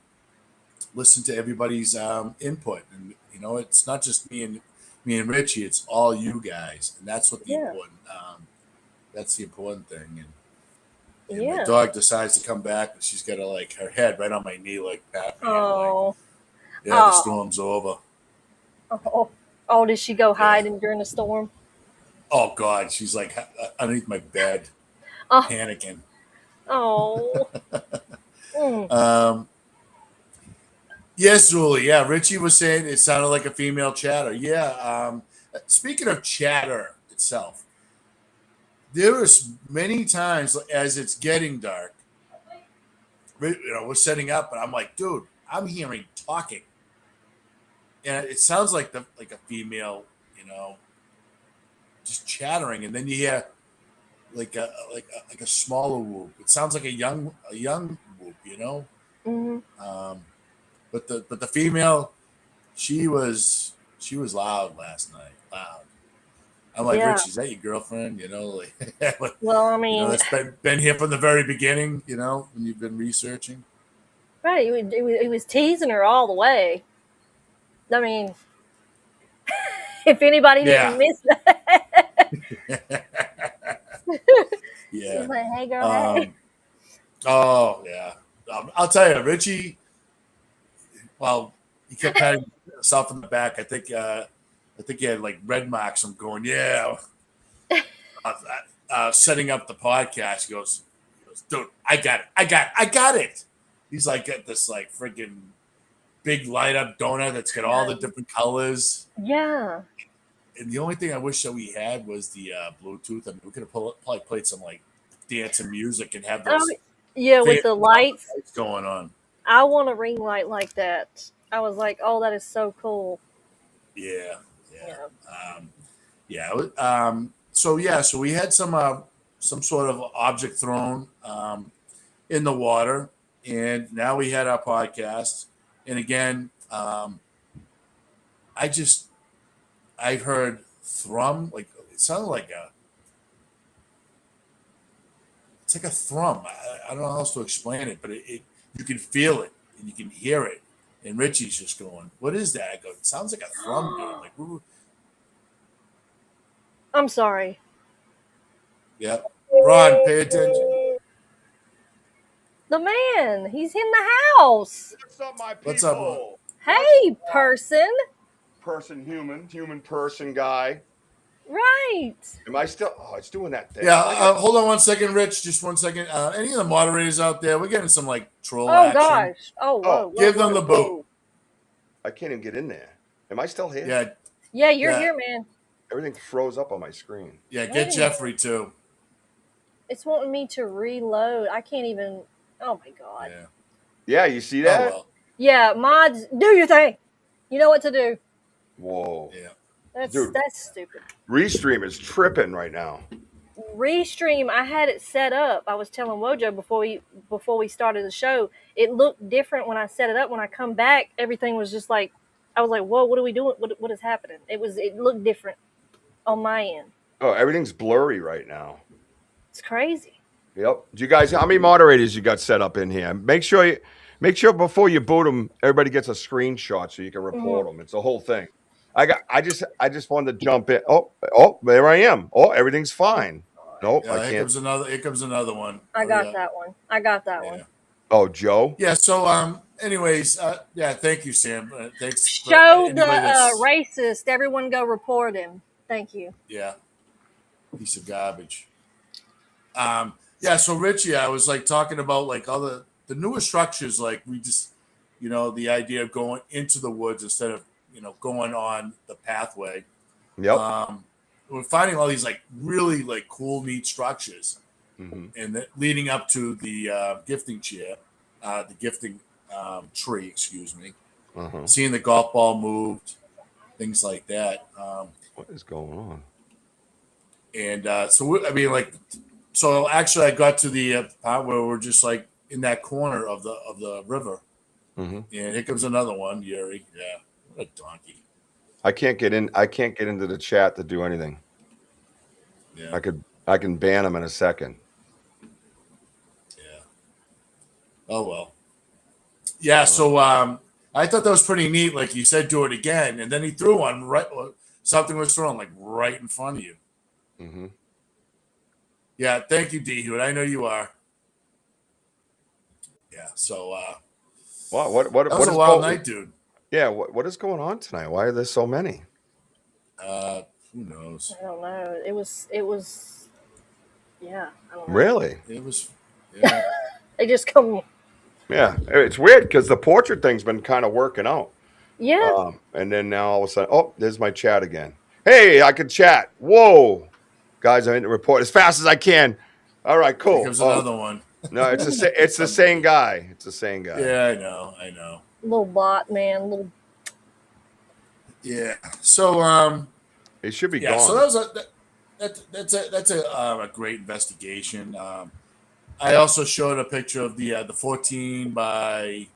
listen to everybody's input. And it's not just me and Richie; it's all you guys, and that's what the Yeah. important. That's the important thing. And my Yeah. dog decides to come back, and she's got her head right on my knee, like pat me, and like, Oh. yeah, the Oh. storm's over. Oh. Oh, did she go Yeah. hide during the storm? Oh God, she's like underneath my bed, Oh. panicking. Oh. Mm. Yes, Julie. Yeah, Richie was saying it sounded like a female chatter. Yeah. Speaking of chatter itself, there is many times as it's getting dark. We're setting up, and I'm like, dude, I'm hearing talking, and it sounds like a female, just chattering, and then you hear like a smaller whoop. It sounds like a young whoop, Mhm. But the female, she was loud last night. Loud. I'm like, Yeah. Rich, is that your girlfriend? Well, I mean, that's been here from the very beginning. When you've been researching. right. He was teasing her all the way. I mean, if anybody Yeah. didn't miss that. Yeah. She's like, hey, girl, hey. Oh, yeah. I'll tell you, Richie, well, he kept patting himself in the back. I think he had like red marks from going, yeah. Setting up the podcast, he goes, dude, I got it. He's like got this like freaking big light up donut that's got all the different colors. Yeah. And the only thing I wish that we had was the Bluetooth. I mean, we could have probably played some like dancing music and have those. Yeah, with the lights going on. I want a ring light like that. I was like, oh, that is so cool. Yeah. So we had some sort of object thrown in the water, and now we had our podcast. And again, I've heard thrum, like it sounded like it's like a thrum. I don't know how else to explain it, but you can feel it and you can hear it. And Richie's just going, "What is that?" I go, "It sounds like a thrum, dude." Like, ooh. I'm sorry. Yeah, Ron, pay attention. The man, he's in the house. What's up, my people? What's up? Hey, person. Human person guy. Right. Am I still? Oh, it's doing that thing. Yeah, hold on one second, Rich. Just 1 second. Any of the moderators out there, we're getting some like troll Oh action. gosh. Oh, whoa. Give them the boot. I can't even get in there. Am I still here? Yeah. Yeah, you're Yeah. here, man. Everything froze up on my screen. Yeah, Wait a get minute. Jeffrey too. It's wanting me to reload. I can't even. Oh my god. Yeah. Yeah, you see Oh that? well. Yeah, mods, do your thing. You know what to do. Whoa. Yeah. Dude. That's stupid. Restream is tripping right now. Restream, I had it set up. I was telling Wojo before we started the show. It looked different when I set it up. When I come back, everything was just like, I was like, whoa, what are we doing? What is happening? It looked different on my end. Oh, everything's blurry right now. It's crazy. Yep. Do you guys? How many moderators you got set up in here? Make sure before you boot them, everybody gets a screenshot so you can report them. It's the whole thing. I just wanted to jump in. Oh, there I am. Oh, everything's fine. Nope, Yeah, I can't. Here comes another one. I got that one. one. Oh, Joe. Yeah. So, anyways, yeah. Thank you, Sam. Thanks. Show the racist. Everyone go report him. Thank you. Yeah. Piece of garbage. Yeah. So, Richie, I was like talking about like all the newer structures. Like we just, the idea of going into the woods instead of going on the pathway. Yep. We're finding all these like really like cool, neat structures, and leading up to the gifting chair, the gifting tree. Excuse me. Seeing the golf ball moved, things like that. What is going on? And so actually, I got to the part where we're just like in that corner of the river, and here comes another one, Yuri. Yeah, what a donkey. I can't get into the chat to do anything. Yeah. I can ban him in a second. Yeah. Oh well. Yeah. So I thought that was pretty neat. Like you said, do it again, and then he threw one right. Something was thrown like right in front of you. Yeah. Thank you, D-Hood. I know you are. Yeah. So. Wow. What that was a wild night, dude. Yeah. What is going on tonight? Why are there so many? Who knows? I don't know. It was. Yeah. I don't know. Really? It was. Yeah. They just come. Yeah, it's weird because the portrait thing's been kind of working out. Yeah. And then now all of a sudden, oh, there's my chat again. Hey, I can chat. Whoa, guys, I'm in the report as fast as I can. All right, cool. Here comes another one. No, it's the same guy. It's the same guy. Yeah, I know. Little bot, man. Yeah. So it should be yeah. gone. So that's a great investigation. I also showed a picture of the 14 by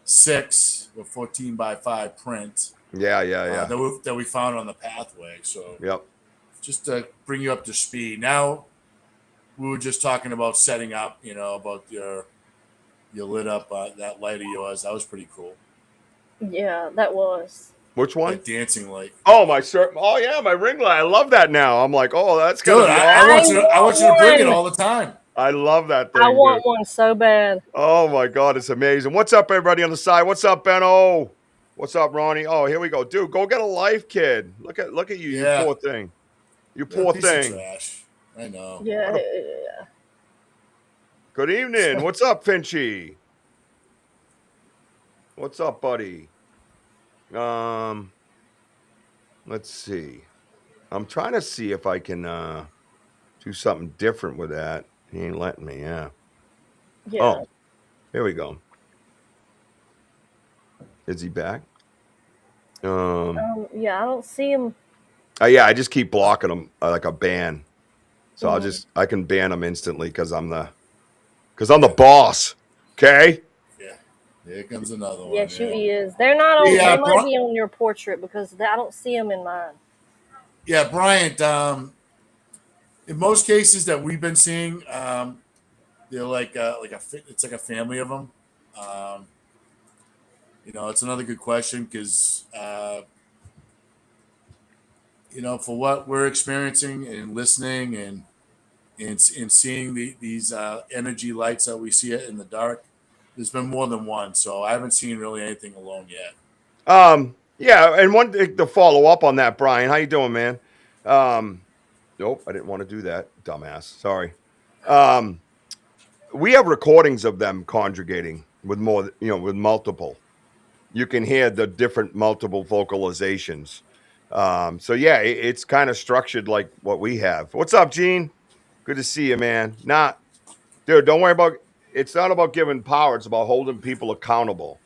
6 or 14 by 5 print. Yeah. That we found on the pathway. So yep. Just to bring you up to speed. Now we were just talking about setting up. About your lit up that light of yours. That was pretty cool. Yeah, that was. Which one? That dancing light. Oh Oh yeah, my ring light. I love that now. I'm like, oh, that's good. I want you to bring it all the time. I love that thing. I want one so bad. Oh my God, it's amazing. What's up, everybody on the side? What's up, Benno? What's up, Ronnie? Oh, here we go, dude. Go get a life, kid. Look at you, yeah. You poor thing. You poor thing. Trash. I know. Yeah. Good evening. What's up, Finchy? What's up, buddy? Let's see. I'm trying to see if I can do something different with that. He ain't letting me. Yeah. Oh, here we go. Is he back? Yeah, I don't see him. Yeah, I just keep blocking him like a ban. So I can ban him instantly because I'm the boss. Okay. Yeah. Here comes another one. Yes, he is. They're not on. They might be on your portrait because I don't see them in mine. Yeah, Bryant. In most cases that we've been seeing, they're it's like a family of them. It's another good question because for what we're experiencing and listening and seeing these energy lights that we see in the dark, there's been more than one. So I haven't seen really anything alone yet. Yeah, and one thing to follow up on that, Brian. How you doing, man? Nope, I didn't want to do that, dumbass. Sorry. We have recordings of them conjugating with more, with multiple. you can hear the different multiple vocalizations. So yeah, it's kind of structured like what we have. What's up, Gene? Good to see you, man. Dude, don't worry about. It's not about giving power. It's about holding people accountable.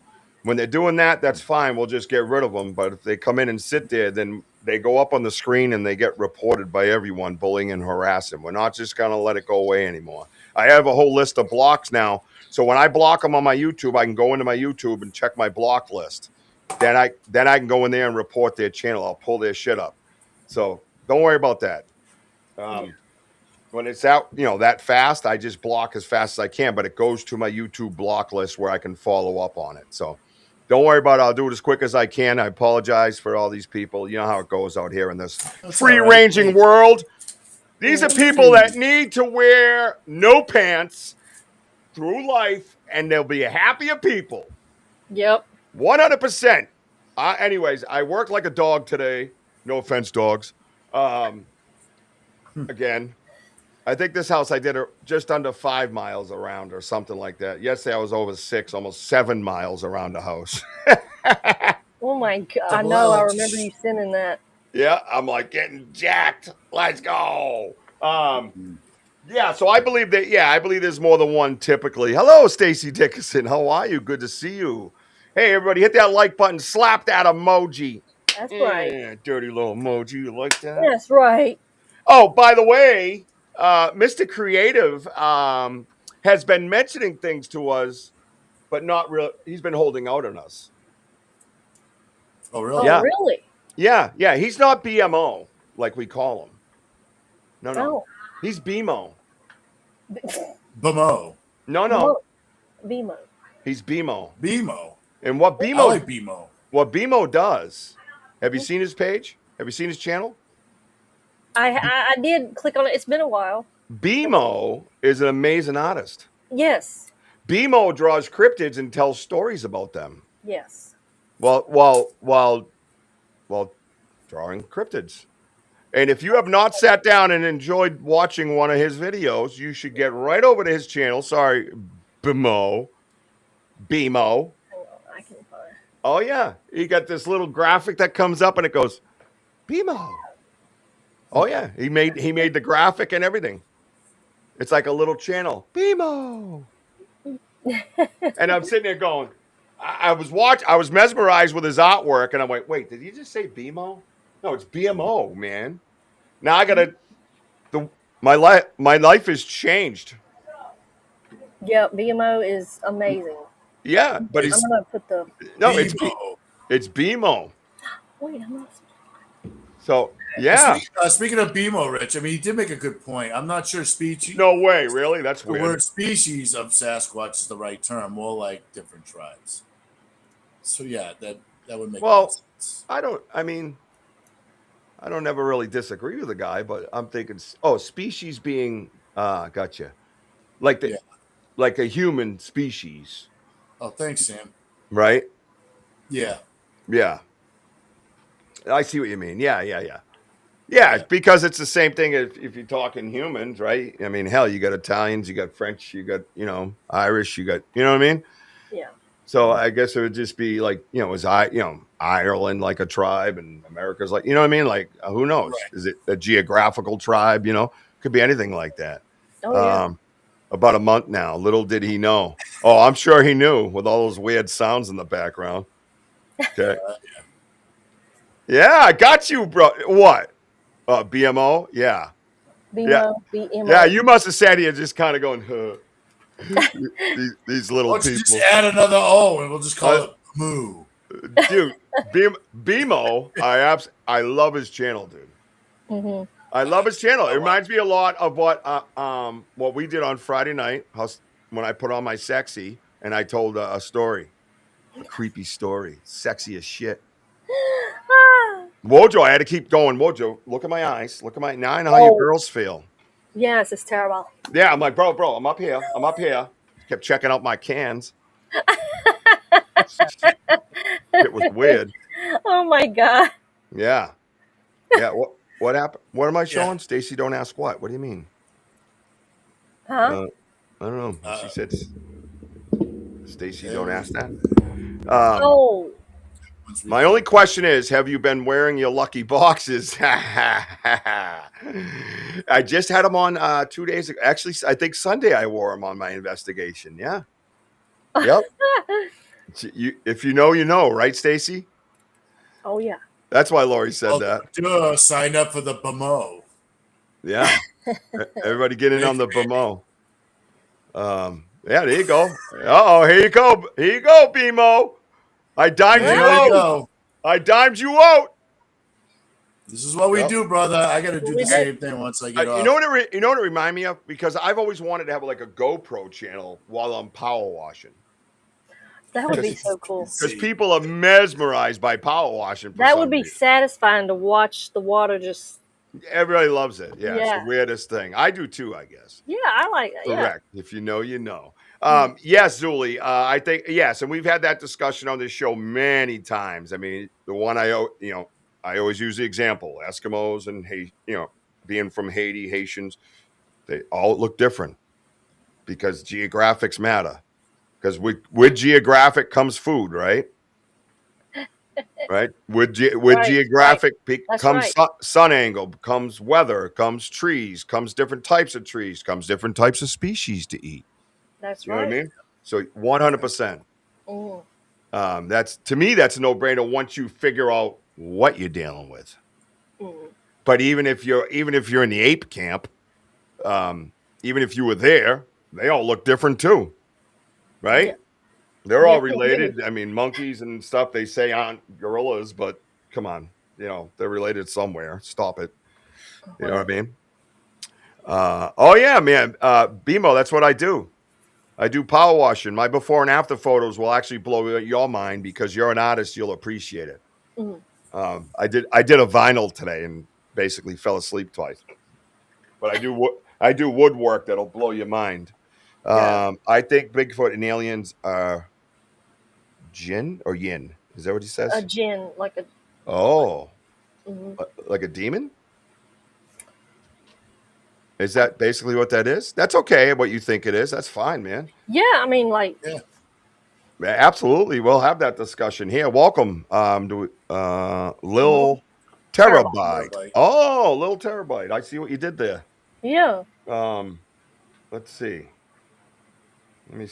When they're doing that, that's fine. We'll just get rid of them. But if they come in and sit there, then they go up on the screen and they get reported by everyone, bullying and harassing. We're not just gonna let it go away anymore. I have a whole list of blocks now. So when I block them on my YouTube, I can go into my YouTube and check my block list. Then I can go in there and report their channel. I'll pull their shit up. So don't worry about that. When it's out, that fast, I just block as fast as I can, but it goes to my YouTube block list where I can follow up on it. So don't worry about it. I'll do it as quick as I can. I apologize for all these people. You know how it goes out here in this free-ranging world. These are people that need to wear no pants through life, and they'll be happier people. Yep. 100%. Anyways, I worked like a dog today. No offense, dogs. Again, I think this house I did just under 5 miles around or something like that. Yesterday I was over 6, almost 7 miles around the house. Oh my God! I know. I remember you sending that. Yeah, I'm like getting jacked. Let's go. Yeah, so I believe that. Yeah, I believe there's more than one. Typically, hello, Stacy Dickinson. How are you? Good to see you. Hey, everybody, hit that like button. Slap that emoji. That's right. Dirty little emoji. You like that? That's right. Oh, by the way, Mr. Creative has been mentioning things to us, but not real. He's been holding out on us. Oh, really? Yeah. Oh, really? Yeah. He's not BMO like we call him. No. Oh. He's BMO. BMO. No. BMO. He's BMO. BMO. And what BMO? I like BMO. What BMO does? Have you seen his page? Have you seen his channel? I did click on it. It's been a while. BMO is an amazing artist. Yes. BMO draws cryptids and tells stories about them. Yes. While drawing cryptids. And if you have not sat down and enjoyed watching one of his videos, you should get right over to his channel. Sorry, BMO. Hang on, I can find. Oh yeah, he got this little graphic that comes up and it goes, BMO. Oh yeah, he made the graphic and everything. It's like a little channel, BMO. And I'm sitting there going, I was mesmerized with his artwork, and I'm like, wait, did he just say BMO? No, it's BMO, man. Now I gotta. My life has changed. Yep, BMO is amazing. Yeah, but I'm gonna put the. No, BMO. it's BMO. Wait, I'm not. So yeah. Speaking of BMO, Rich, I mean, he did make a good point. I'm not sure species. No way, really? That's the weird. word species of Sasquatch is the right term. More like different tribes. So yeah, that would make sense. I don't ever really disagree with the guy, but I'm thinking, species being gotcha, like a human species. Oh, thanks, Sam. Right? Yeah. I see what you mean. Yeah, because it's the same thing if you're talking humans, right? I mean, hell, you got Italians, you got French, you got, Irish, you got, you know what I mean? Yeah. So I guess it would just be like, Ireland like a tribe and America's like, you know what I mean? Like, who knows? Right. Is it a geographical tribe? Could be anything like that. Oh, yeah. About a month now. Little did he know. Oh, I'm sure he knew with all those weird sounds in the background. Okay. Yeah, I got you, bro. What? BMO? Yeah. BMO. Yeah, you must have sat here just kind of going, these little people. Just add another O and we'll just call it Moo. Dude, BMO, I love his channel, dude. Mm-hmm. I love his channel. It reminds me a lot of what we did on Friday night when I put on my sexy and I told a story, a creepy story, sexy as shit. Wojo, I had to keep going. Wojo, look at my eyes. Now I know how you girls feel. Yes, it's terrible. Yeah, I'm like, bro, I'm up here. Kept checking out my cans. It was weird. Oh my God. Yeah. What happened? What am I showing? Yeah. Stacy, don't ask what. What do you mean? Huh? I don't know. She said, Stacy, don't ask that. My only question is, have you been wearing your lucky boxes? I just had them on 2 days ago. Actually, I think Sunday I wore them on my investigation. Yeah. Yep. If you know, you know, right, Stacy? Oh yeah. That's why Lori said that. Sign up for the BMO. Yeah. Everybody get in on the BMO. Yeah, there you go. Uh-oh, here you go. Here you go, BMO. I dimed you out. I dimed you out. This is what we do, brother. I got to do the same thing once I get off. You know what it remind me of? Because I've always wanted to have like a GoPro channel while I'm power washing. That would be so cool. Because people are mesmerized by power washing. That would be satisfying to watch the water just. Everybody loves it. Yeah, it's the weirdest thing. I do too, I guess. Yeah, I like it. Correct. Yeah. If you know, you know. Yes, Zuli. I think yes, and we've had that discussion on this show many times. I mean, the one I always use the example: Eskimos and being from Haiti, Haitians, they all look different because geographics matter. Because with geographic comes food, right? Right. With geographic comes sun angle, comes weather, comes trees, comes different types of trees, comes different types of species to eat. That's right. You know what I mean? So 100%. That's to me, that's a no-brainer once you figure out what you're dealing with. But even if you're in the ape camp, even if you were there, they all look different too. Right? Yeah. They're all related. I mean, monkeys and stuff, they say aren't gorillas, but come on, they're related somewhere. Stop it. You know what I mean? Oh yeah, man. BMO, that's what I do. I do power washing. My before and after photos will actually blow your mind because you're an artist. You'll appreciate it. I did a vinyl today and basically fell asleep twice. But I do woodwork that'll blow your mind. I think Bigfoot and aliens are jinn or yin. Is that what he says? A jinn, like a. Oh, like a demon? Is that basically what that is? That's okay. What you think it is? That's fine, man. Yeah, I mean, like. Yeah. Absolutely, we'll have that discussion here. Welcome, to Lil Terabyte. Oh, Lil Terabyte. I see what you did there. Yeah. Let's see. Let me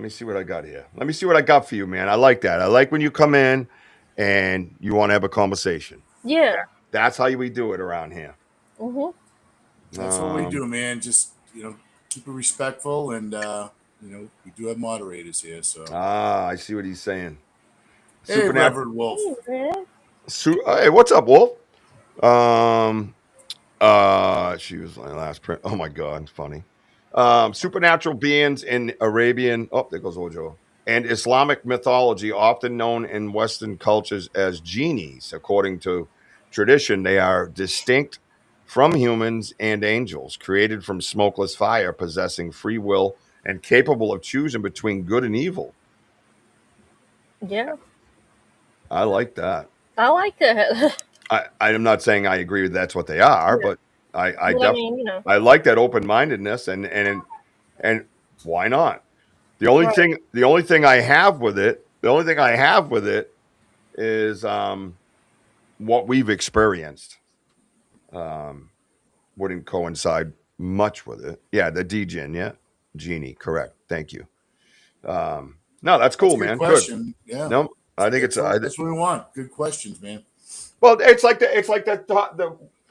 see what I got here. Let me see what I got for you, man. I like that. I like when you come in and you want to have a conversation. Yeah. That's how we do it around here. That's what we do, man. Just, keep it respectful. And, we do have moderators here. So. I see what he's saying. Hey, Reverend Wolf. Hey, what's up, Wolf? She was my last print. Oh, my God. It's funny. Supernatural beings in Arabian, there goes Wojo, and Islamic mythology, often known in Western cultures as genies. According to tradition, they are distinct from humans and angels, created from smokeless fire, possessing free will, and capable of choosing between good and evil. Yeah. I like that. I like that. I'm not saying I agree with that's what they are, but I definitely I like that open-mindedness and why not? The only thing I have with it is what we've experienced. Wouldn't coincide much with it. Yeah, the D-Gen, Genie, correct. Thank you. No, that's cool, man. Good question. Good. Yeah. No, I think that's what we want. Good questions, man. Well, it's like the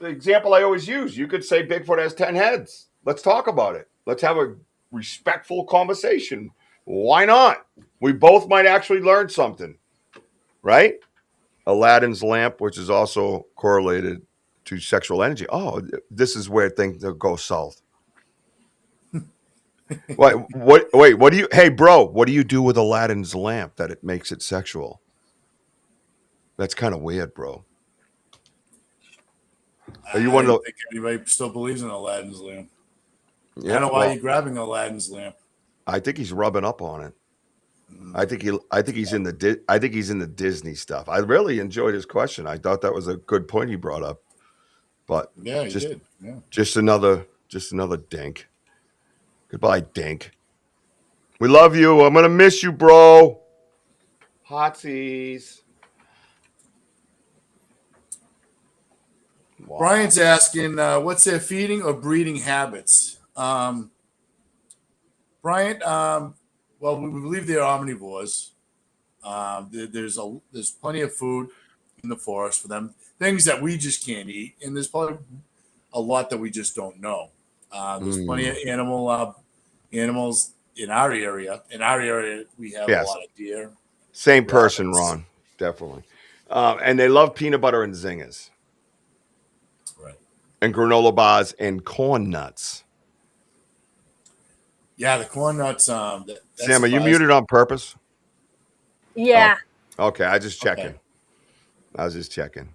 example I always use. You could say Bigfoot has 10 heads. Let's talk about it. Let's have a respectful conversation. Why not? We both might actually learn something, right? Aladdin's lamp, which is also correlated to sexual energy. Oh, this is where things go south. What do you, hey, bro, what do you do with Aladdin's lamp that it makes it sexual? That's kind of weird, bro. I don't think anybody still believes in Aladdin's lamp. Yeah, I don't know why you're grabbing Aladdin's lamp. I think he's rubbing up on it. I think he's in the Disney stuff. I really enjoyed his question. I thought that was a good point he brought up. But yeah, he did. Yeah. Just another dink. Goodbye, dink. We love you. I'm gonna miss you, bro. Hotsies. Brian's asking, what's their feeding or breeding habits? Brian, well, we believe they're omnivores. There's plenty of food in the forest for them, things that we just can't eat, and there's probably a lot that we just don't know. There's plenty of animals in our area. In our area, we have a lot of deer. Same person, Ron, definitely. And they love peanut butter and zingers. Right. And granola bars and corn nuts. Yeah, the corn nuts. Sam, are you muted on purpose? Yeah. Oh, okay, I was just checking. Okay. I was just checking.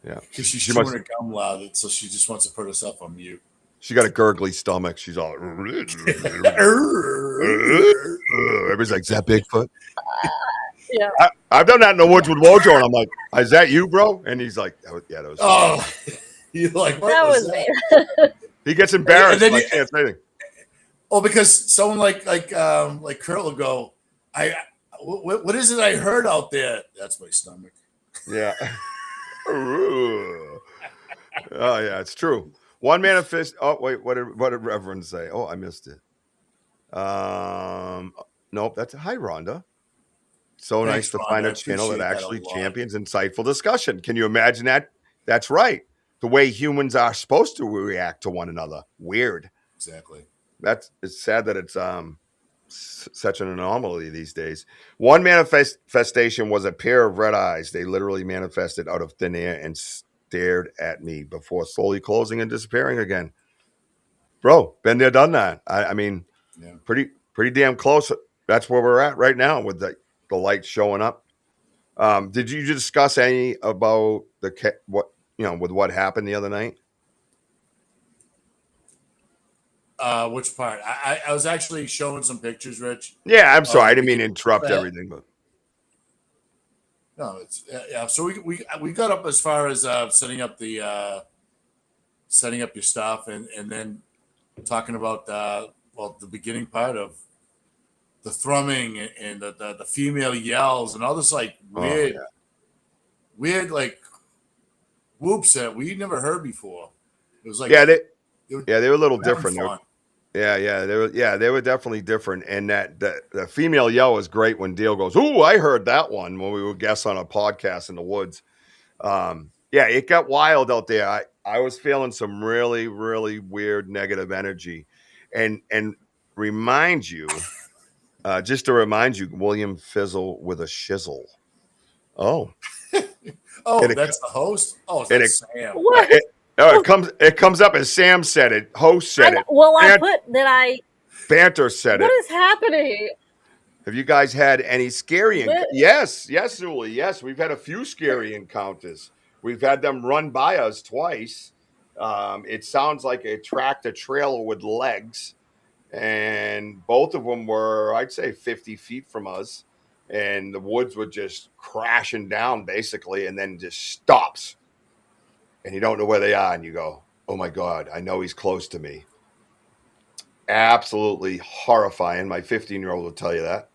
Yeah. Because she's chewing her gum loud, so she just wants to put herself on mute. She got a gurgly stomach. She's all. Everybody's like, is that Bigfoot? Yeah. I've done that in the woods with Wojo, and I'm like, is that you, bro? And he's like, yeah, that was. Oh, you're like, what that was me. He gets embarrassed. And then I can't say anything. Oh, because someone like Kurt will go, what is it I heard out there? That's my stomach. Yeah. Oh yeah, it's true. One manifest. Oh wait, what did Reverend say? Oh, I missed it. Nope. That's hi, Rhonda. So Thanks, nice to Rhonda. find I a channel that appreciate that actually a lot. champions insightful discussion. Can you imagine that? That's right. The way humans are supposed to react to one another. Weird. Exactly. It's sad that it's such an anomaly these days. One manifestation was a pair of red eyes. They literally manifested out of thin air and stared at me before slowly closing and disappearing again. Bro, been there, done that. I mean, yeah. pretty damn close. That's where we're at right now with the light showing up. Did you discuss any about with what happened the other night? Which part? I was actually showing some pictures, Rich. Yeah, I'm sorry. I didn't mean to interrupt everything, but no, it's yeah. So we got up as far as setting up your stuff and then talking about the beginning part of the thrumming and the female yells and all this like weird like whoops that we never heard before. It was like they were a little different. Fun. They were definitely different. And that the female yell was great when Dale goes, "Ooh, I heard that one" when we were guests on a podcast in the woods. It got wild out there. I was feeling some really, really weird negative energy. And remind you, just to remind you, William Fizzle with a shizzle. Oh. That's the host? Oh, that's Sam. What? It comes up as Sam said it. Host said it. Well, I put that I. Banter said it. What is happening? Have you guys had any scary? Yes, Zuli. Yes, we've had a few scary encounters. We've had them run by us twice. It sounds like a tractor trailer with legs, and both of them were, I'd say, 50 feet from us, and the woods were just crashing down basically, and then just stops. And you don't know where they are, and you go, "Oh my God, I know he's close to me." Absolutely horrifying. My 15-year-old will tell you that.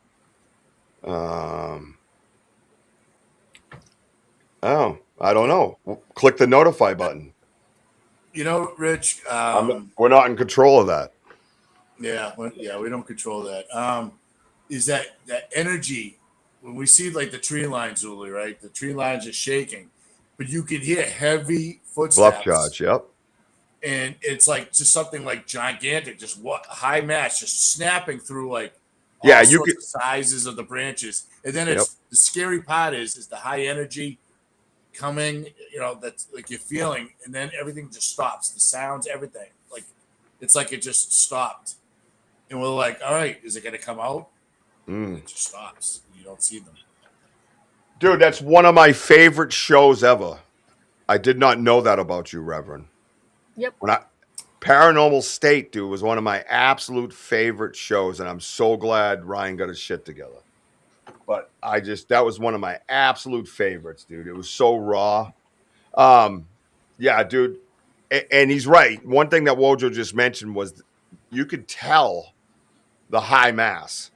I don't know. Click the notify button. You know, Rich, we're not in control of that. Yeah, we don't control that. Is that energy when we see like the tree lines, Zuli, right? The tree lines are shaking, but you can hear heavy footsteps. Bluff charge, yep. And it's like just something like gigantic, just high mass, just snapping through like all sorts of sizes of the branches. And then it's the scary part is the high energy coming, that's like you're feeling, and then everything just stops. The sounds, everything. Like it's like it just stopped. And we're like, all right, is it gonna come out? It just stops. You don't see them. Dude, that's one of my favorite shows ever. I did not know that about you, Reverend. Yep. Paranormal State, dude, was one of my absolute favorite shows, and I'm so glad Ryan got his shit together. But that was one of my absolute favorites, dude. It was so raw. Yeah, dude. And he's right. One thing that Wojo just mentioned was you could tell the high mass.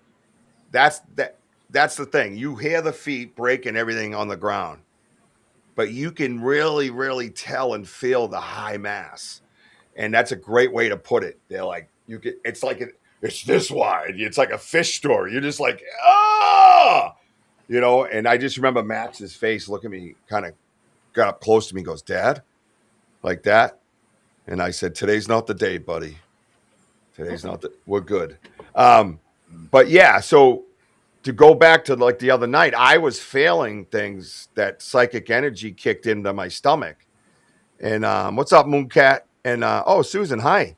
That's the thing. You hear the feet breaking everything on the ground. but you can really, really tell and feel the high mass. And that's a great way to put it. They're like, it's like, it's this wide. It's like a fish story. You're just like, ah, and I just remember Max's face look at me, kind of got up close to me and goes, Dad, like that. And I said, today's not the day, buddy. We're good. But yeah, so to go back to like the other night, I was feeling things that psychic energy kicked into my stomach. And what's up, Mooncat? And Susan, hi.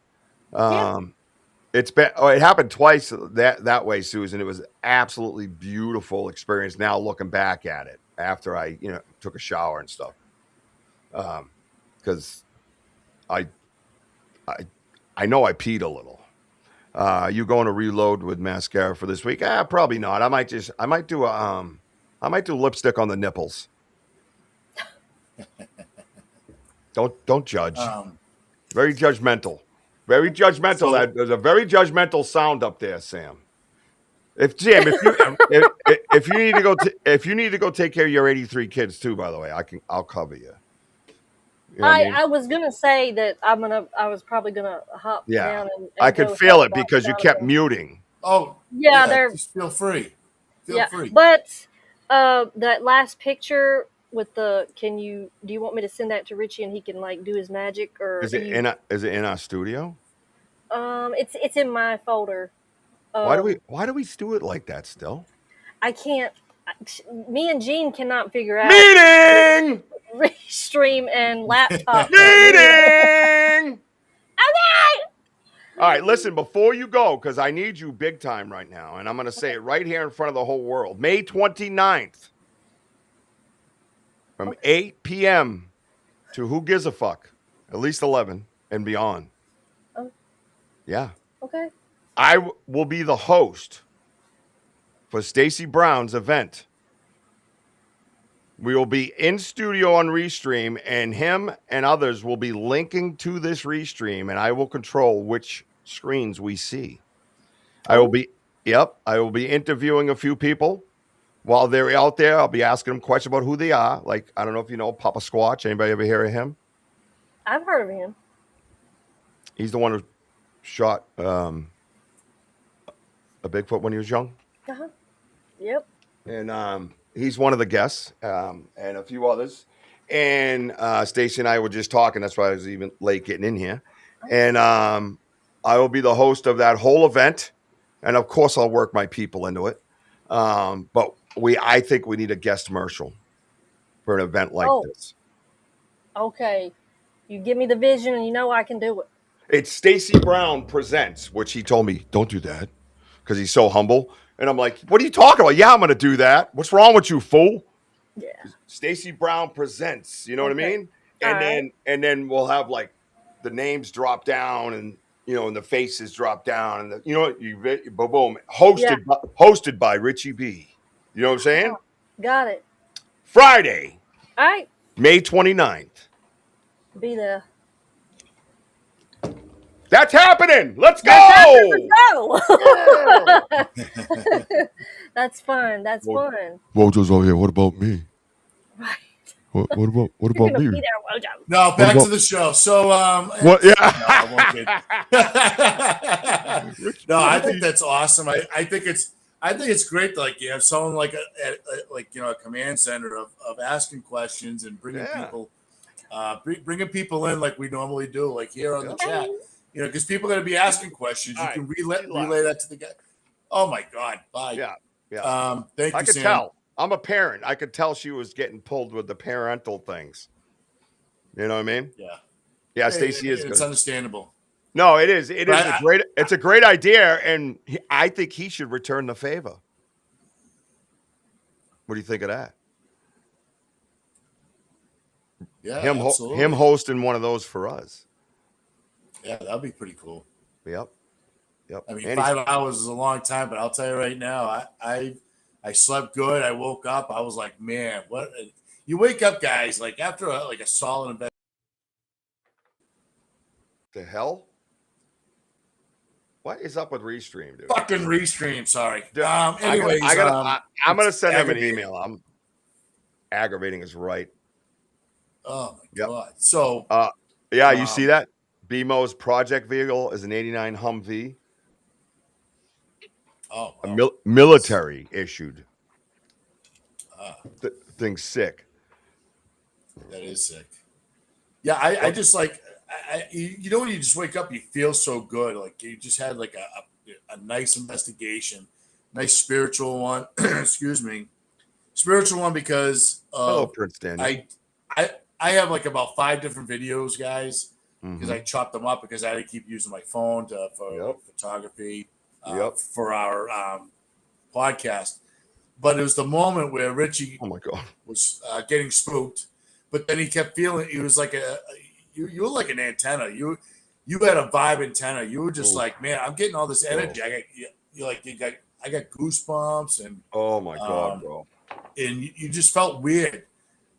It happened twice that way, Susan. It was absolutely beautiful experience. Now looking back at it after I, took a shower and stuff. Because I know I peed a little. You going to reload with mascara for this week? Probably not. I might do lipstick on the nipples. Don't judge. Very judgmental. Very judgmental. There's a very judgmental sound up there, Sam. If you need to go take care of your 83 kids too, by the way, I'll cover you. I was gonna say that I was probably gonna hop down and I could feel it because you kept muting. Oh yeah, just feel free. Feel free. But that last picture with do you want me to send that to Richie and he can like do his magic, or is it in our studio? It's in my folder. Why do we do it like that still? I can't. Me and Gene cannot figure out meeting restream and laptop meeting. Okay. All right, listen, before you go, because I need you big time right now, and I'm going to say it right here in front of the whole world. May 29th from 8 p.m. to who gives a fuck, at least 11 and beyond. Oh. Yeah. Okay. I will be the host for Stacey Brown's event. We will be in studio on Restream, and him and others will be linking to this Restream, and I will control which screens we see. I will be interviewing a few people while they're out there. I'll be asking them questions about who they are. Like, I don't know if you know Papa Squatch. Anybody ever hear of him? I've heard of him. He's the one who shot a Bigfoot when he was young. Uh-huh. Yep. And he's one of the guests, and a few others. And Stacey and I were just talking. That's why I was even late getting in here. And I will be the host of that whole event. And, of course, I'll work my people into it. But I think we need a guest commercial for an event like this. Okay. You give me the vision, and you know I can do it. It's Stacey Brown Presents, which he told me, don't do that, because he's so humble. And I'm like, what are you talking about? Yeah, I'm going to do that. What's wrong with you, fool? Yeah. Stacey Brown Presents. You know what I mean? And then we'll have like the names drop down, and and the faces drop down, and boom. Hosted by Richie B. You know what I'm saying? Got it. Friday. All right. May 29th. Be there. That's happening. Let's go. That's fun. That's fun. Wojo's over here. What about me? Right. What about me? Be there, Wojo. No, back to the show. So, what? Yeah. No, I think that's awesome. I think it's great. Like you have someone like a command center of asking questions and bringing people in like we normally do, like here on the chat. Because people are going to be asking questions. You can relay that to the guy. Oh my God! Bye. Yeah. Thank you, I could Sam. tell. I'm a parent. I could tell she was getting pulled with the parental things. You know what I mean? Yeah. Yeah, Stacey is. It's good. understandable. No, it is. It is It's a great idea, and I think he should return the favor. What do you think of that? Yeah, him hosting one of those for us. Yeah, that'd be pretty cool. Yep. I mean, 5 hours is a long time, but I'll tell you right now, I slept good. I woke up. I was like, man, what? You wake up, guys, like after a solid investment. The hell? What is up with Restream, dude? Fucking Restream, sorry. Anyways, I'm gonna send him an email. I'm aggravating is right. Oh my Yep. God. So yeah, you see that? BMO's project vehicle is an 89 Humvee. oh A wow. military issued. Thing's sick. That is sick. Yeah, I just like you know when you just wake up, you feel so good. Like you just had like a nice investigation, nice spiritual one. Excuse me, spiritual one because Hello, Prince Daniel. I have like about 5 different videos, guys, because Mhm. I chopped them up because I had to keep using my phone for Yep. photography Yep. for our podcast. But it was the moment where Richie Oh my God. was getting spooked, but then he kept feeling he was like you were like an antenna. You had a vibe antenna. You were just Ooh. like, man, I'm getting all this energy. I got goosebumps and Oh my God, bro. and you just felt weird.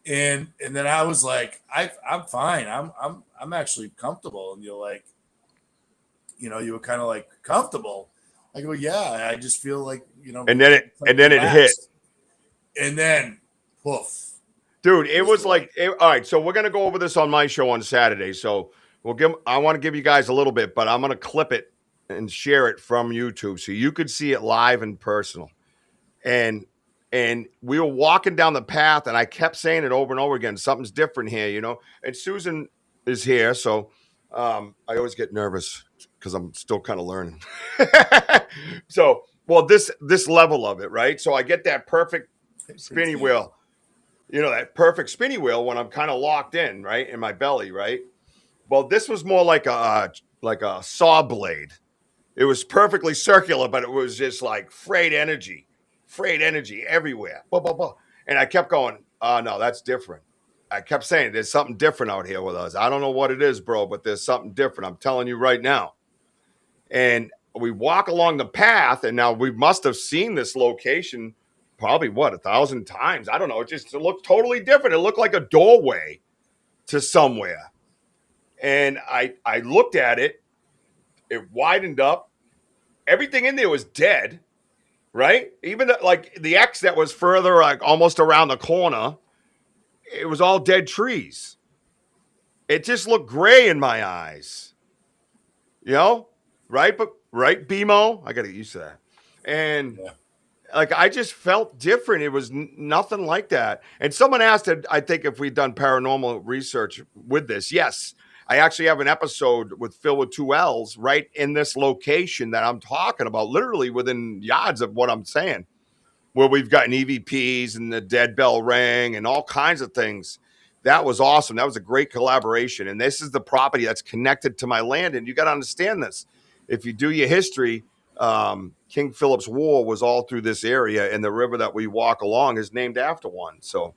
And then I was like, I'm fine. I'm actually comfortable. And you're like, you were kind of like comfortable. I go, yeah, I just feel like, And then it hit. And then poof. Dude, it was like, all right, so we're going to go over this on my show on Saturday. So I want to give you guys a little bit, but I'm going to clip it and share it from YouTube so you could see it live and personal. And we were walking down the path and I kept saying it over and over again. Something's different here, And Susan is here. So I always get nervous because I'm still kind of learning. So, well, this level of it, right? So I get that perfect spinny wheel. That perfect spinny wheel when I'm kind of locked in, right, in my belly, right? Well, this was more like a saw blade. It was perfectly circular, but it was just like frayed energy everywhere. Blah, blah, blah. And I kept going, oh, no, that's different. I kept saying, there's something different out here with us. I don't know what it is, bro, but there's something different. I'm telling you right now. And we walk along the path, and now we must have seen this location probably 1,000 times. I don't know. It looked totally different. It looked like a doorway to somewhere. And I looked at it. It widened up. Everything in there was dead, right? Even the X that was further, like almost around the corner, it was all dead trees. It just looked gray in my eyes. Right? But right, BMO? I got to get used to that. And I just felt different. It was nothing like that. And someone asked, I think, if we'd done paranormal research with this. Yes. I actually have an episode with Phil with 2 L's right in this location that I'm talking about, literally within yards of what I'm saying, where we've gotten EVPs and the dead bell rang and all kinds of things. That was awesome. That was a great collaboration. And this is the property that's connected to my land. And you got to understand this. If you do your history, King Philip's War was all through this area, and the river that we walk along is named after one. So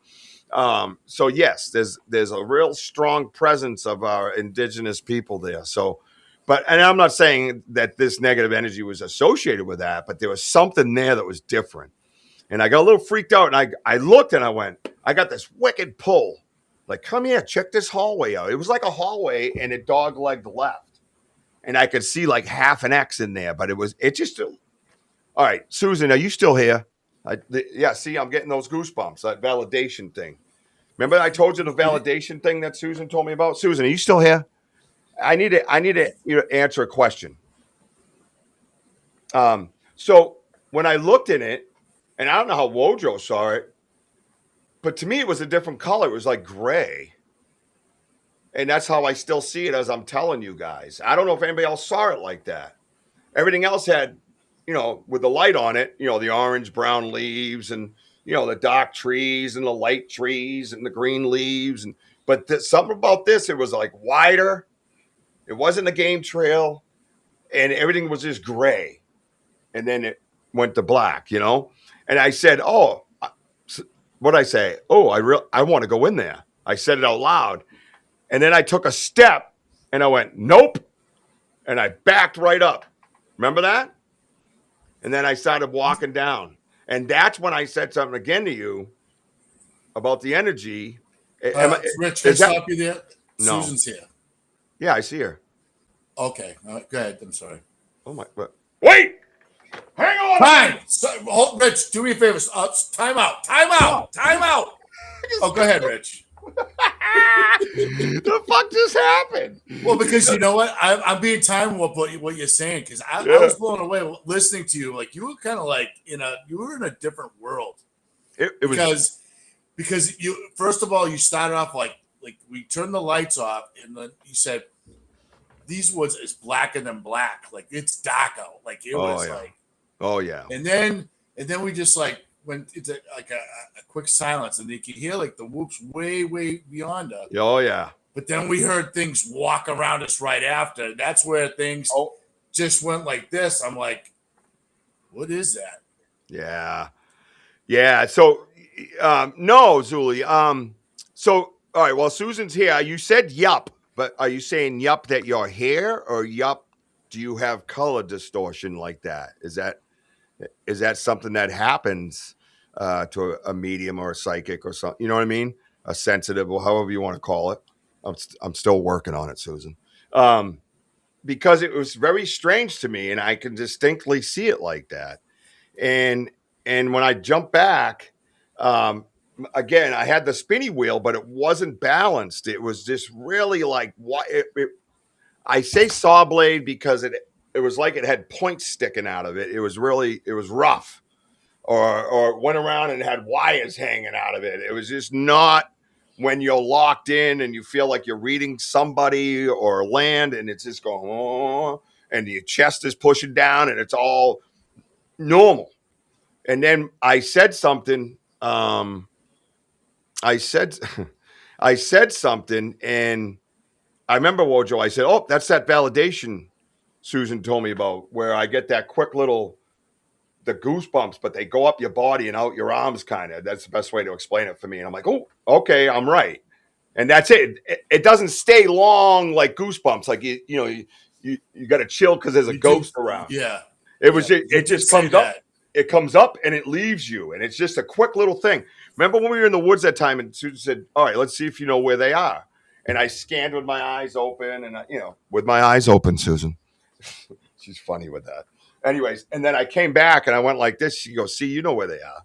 yes, there's a real strong presence of our indigenous people there. So, and I'm not saying that this negative energy was associated with that, but there was something there that was different. And I got a little freaked out, and I looked and I went, I got this wicked pull. Like, come here, check this hallway out. It was like a hallway, and it dog-legged left. And I could see like half an X in there, but it just, all right, Susan, are you still here? Yeah, see, I'm getting those goosebumps, that validation thing. Remember I told you the validation thing that Susan told me about? Susan, are you still here? I need to answer a question. So when I looked in it, and I don't know how Wojo saw it, but to me it was a different color. It was like gray. And that's how I still see it as I'm telling you guys. I don't know if anybody else saw it like that. Everything else had, with the light on it, the orange, brown leaves and, the dark trees and the light trees and the green leaves. But something about this, it was like wider. It wasn't a game trail. And everything was just gray. And then it went to black, And I said, what did I say? Oh, I want to go in there. I said it out loud. And then I took a step and I went, nope. And I backed right up. Remember that? And then I started walking down. And that's when I said something again to you about the energy. Rich, can I stop you there? No. Susan's here. Yeah, I see her. Okay. Go ahead. I'm sorry. Oh, my. Wait! Hang on! Time! Rich, do me a favor. Time out. Oh, go ahead, Rich. The fuck just happened? Well, because you know what, I'm being time warped what you're saying, because I was blown away listening to you. Like, you were kind of like you were in a different world. It was because you, first of all, you started off like we turned the lights off, and then you said these woods is blacker than black, like it's dark out, like it was like, oh yeah, and then we just like went into like a quick silence, and you could hear like the whoops way beyond us. oh yeah. But then we heard things walk around us right after. That's where things just went like this. I'm like, what is that? Yeah. So, no, Zuli. So, all right. Well, Susan's here. You said yup, but are you saying yup that you're here, or yup, do you have color distortion like that? Is that something that happens to a medium or a psychic or something? You know what I mean? A sensitive, or however you want to call it. I'm still working on it, Susan. Because it was very strange to me, and I can distinctly see it like that. And when I jumped back, again, I had the spinny wheel, but it wasn't balanced. It was just really like I say saw blade because it was like it had points sticking out of it. It was rough, or went around and had wires hanging out of it. It was just not when you're locked in and you feel like you're reading somebody or land, and it's just going, oh, and your chest is pushing down, and it's all normal. And then I said something. I said something, and I remember, Wojo, I said, oh, that's that validation Susan told me about, where I get that quick the goosebumps, but they go up your body and out your arms, kind of. That's the best way to explain it for me. And I'm like, oh, okay, I'm right. And that's it. It doesn't stay long like goosebumps. Like, you got to chill because there's a ghost around. Yeah. It just comes up. It comes up and it leaves you. And it's just a quick little thing. Remember when we were in the woods that time and Susan said, all right, let's see if you know where they are. And I scanned with my eyes open, and with my eyes open, Susan. She's funny with that. Anyways, and then I came back and I went like this. She goes, see, you know where they are.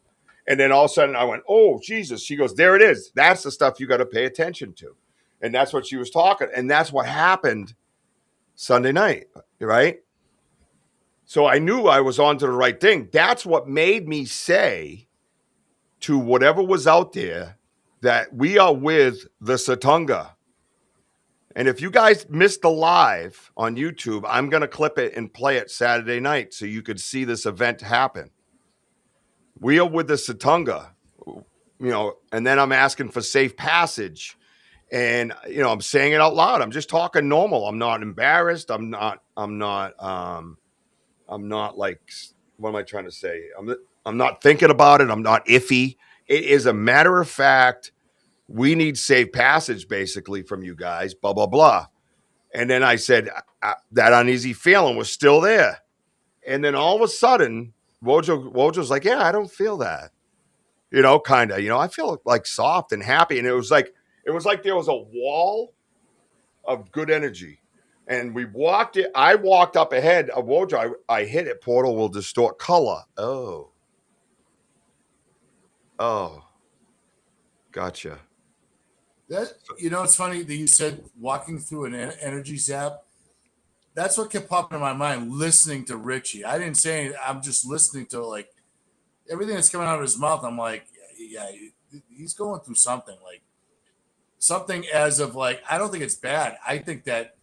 And then all of a sudden I went, oh, Jesus. She goes, there it is. That's the stuff you got to pay attention to. And that's what she was talking. And that's what happened Sunday night, right? So I knew I was onto the right thing. That's what made me say to whatever was out there that we are with the Satunga. And if you guys missed the live on YouTube, I'm going to clip it and play it Saturday night so you could see this event happen. We are with the Satunga, and then I'm asking for safe passage. And, I'm saying it out loud. I'm just talking normal. I'm not embarrassed. I'm not like, what am I trying to say? I'm not thinking about it. I'm not iffy. It is a matter of fact. We need safe passage, basically, from you guys, blah, blah, blah. And then I said that uneasy feeling was still there. And then all of a sudden, Wojo's like, yeah, I don't feel that. Kind of. I feel like soft and happy. And it was like there was a wall of good energy. And I walked up ahead of Wojo. I hit it. Portal will distort color. Oh. Gotcha. It's funny that you said walking through an energy zap. That's what kept popping in my mind, listening to Richie. I didn't say anything. I'm just listening to like everything that's coming out of his mouth. I'm like, yeah, he's going through something, like something as of like, I don't think it's bad. I think that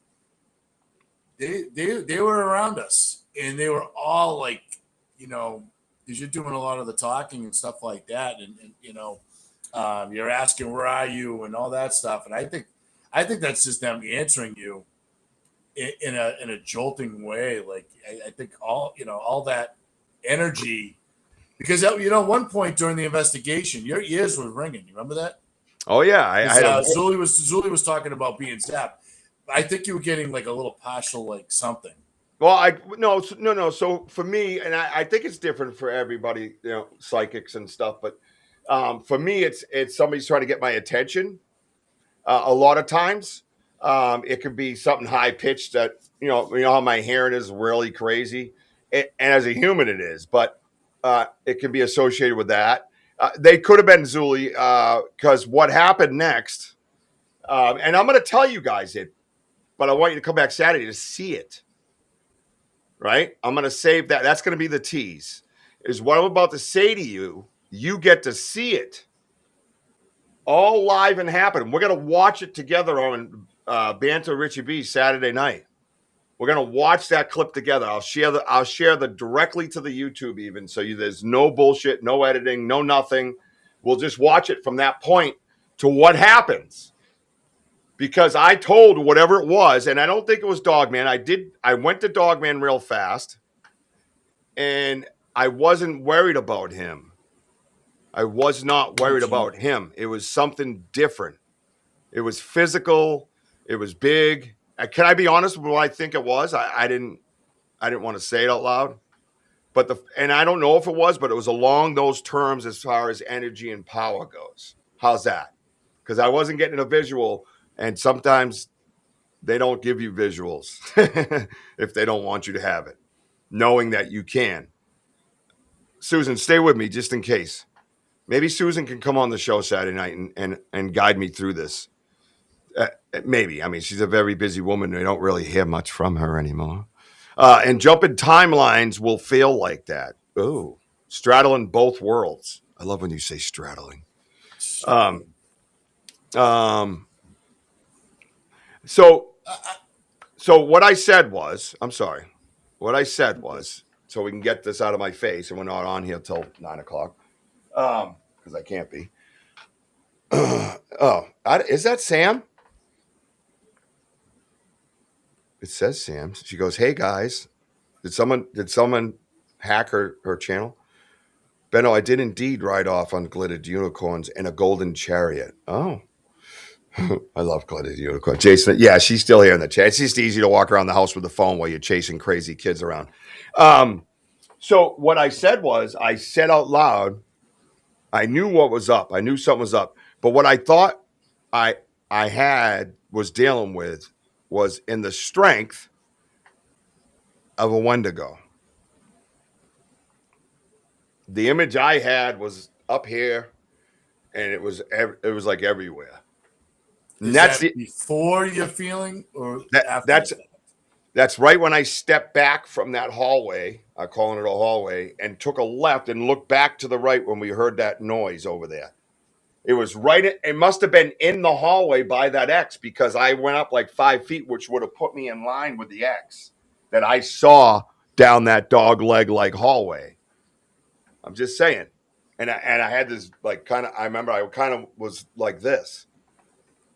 they were around us, and they were all like, because you're doing a lot of the talking and stuff like that. And you're asking, where are you, and all that stuff. And I think that's just them answering you in a jolting way. Like, I think all that energy, because one point during the investigation, your ears were ringing. You remember that? Oh yeah. Zuli was talking about being zapped. I think you were getting like a little partial, like something. Well, no. So for me, and I think it's different for everybody, psychics and stuff. But for me, it's somebody's trying to get my attention. A lot of times, it could be something high pitched that how my hearing is really crazy, and as a human, it is. But it can be associated with that. They could have been Zuli because what happened next, and I'm going to tell you guys it, but I want you to come back Saturday to see it. Right? I'm going to save that. That's going to be the tease. Is what I'm about to say to you. You get to see it all live and happen. We're going to watch it together on Banter Richie B Saturday night. We're going to watch that clip together. I'll share the directly to the YouTube even. So there's no bullshit, no editing, no nothing. We'll just watch it from that point to what happens. Because I told whatever it was, and I don't think it was Dogman. I went to Dogman real fast, and I wasn't worried about him. I was not worried about him. It was something different. It was physical. It was big. Can I be honest with what I think it was? I didn't want to say it out loud, and I don't know if it was, but it was along those terms as far as energy and power goes. How's that? Because I wasn't getting a visual. And sometimes they don't give you visuals if they don't want you to have it, knowing that you can. Susan, stay with me just in case. Maybe Susan can come on the show Saturday night and guide me through this. Maybe. I mean, she's a very busy woman. We don't really hear much from her anymore. And jumping timelines will feel like that. Ooh, straddling both worlds. I love when you say straddling. So what I said was, so we can get this out of my face, and we're not on here till 9:00, because I can't be. Is that Sam? It says Sam. She goes, "Hey guys, did someone hack her channel?" Benno, I did indeed ride off on glittered unicorns in a golden chariot. Oh. I love glittered unicorn. Jason, yeah, she's still here in the chat. It's just easy to walk around the house with the phone while you're chasing crazy kids around. So what I said was, I said out loud, I knew what was up. I knew something was up. But what I thought I was dealing with was in the strength of a Wendigo. The image I had was up here, and it was like everywhere. Is that before your feeling or after? That's right when I stepped back from that hallway, I'm calling it a hallway, and took a left and looked back to the right when we heard that noise over there. It was right. It must have been in the hallway by that X, because I went up like 5 feet, which would have put me in line with the X that I saw down that dog leg like hallway. I'm just saying. And I had this like I remember I kind of was like this.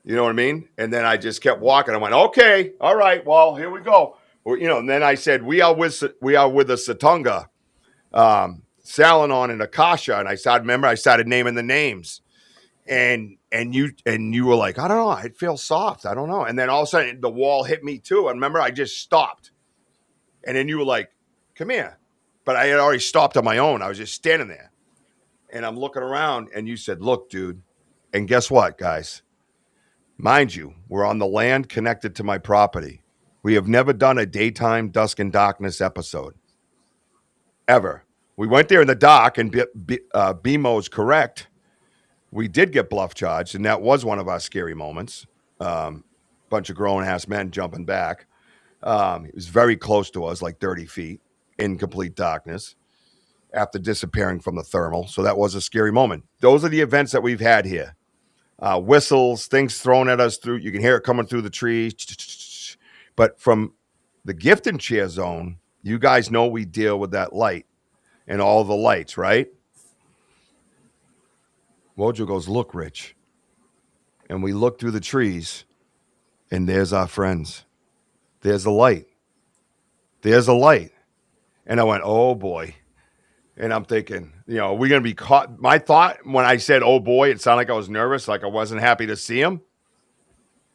You know what I mean? And then I just kept walking. I went, okay, all right, well, here we go. Well, and then I said, we are with the Satunga, Salinon and Akasha. And I started naming the names. And you were like, I don't know, I feel soft. I don't know. And then all of a sudden the wall hit me too. And remember, I just stopped. And then you were like, come here. But I had already stopped on my own. I was just standing there. And I'm looking around, and you said, look, dude. And guess what, guys? Mind you, we're on the land connected to my property. We have never done a daytime Dusk and Darkness episode. Ever. We went there in the dark, and BMO's correct. We did get bluff charged, and that was one of our scary moments. Bunch of grown-ass men jumping back. It was very close to us, like 30 feet, in complete darkness, after disappearing from the thermal. So that was a scary moment. Those are the events that we've had here. Whistles, things thrown at us through. You can hear it coming through the trees. But from the gift and chair zone, you guys know we deal with that light and all the lights, right? Wojo goes, look, Rich. And we look through the trees, and there's our friends. There's a light. There's a light. And I went, oh, boy. And I'm thinking, are we going to be caught? My thought when I said, oh, boy, it sounded like I was nervous, like I wasn't happy to see him.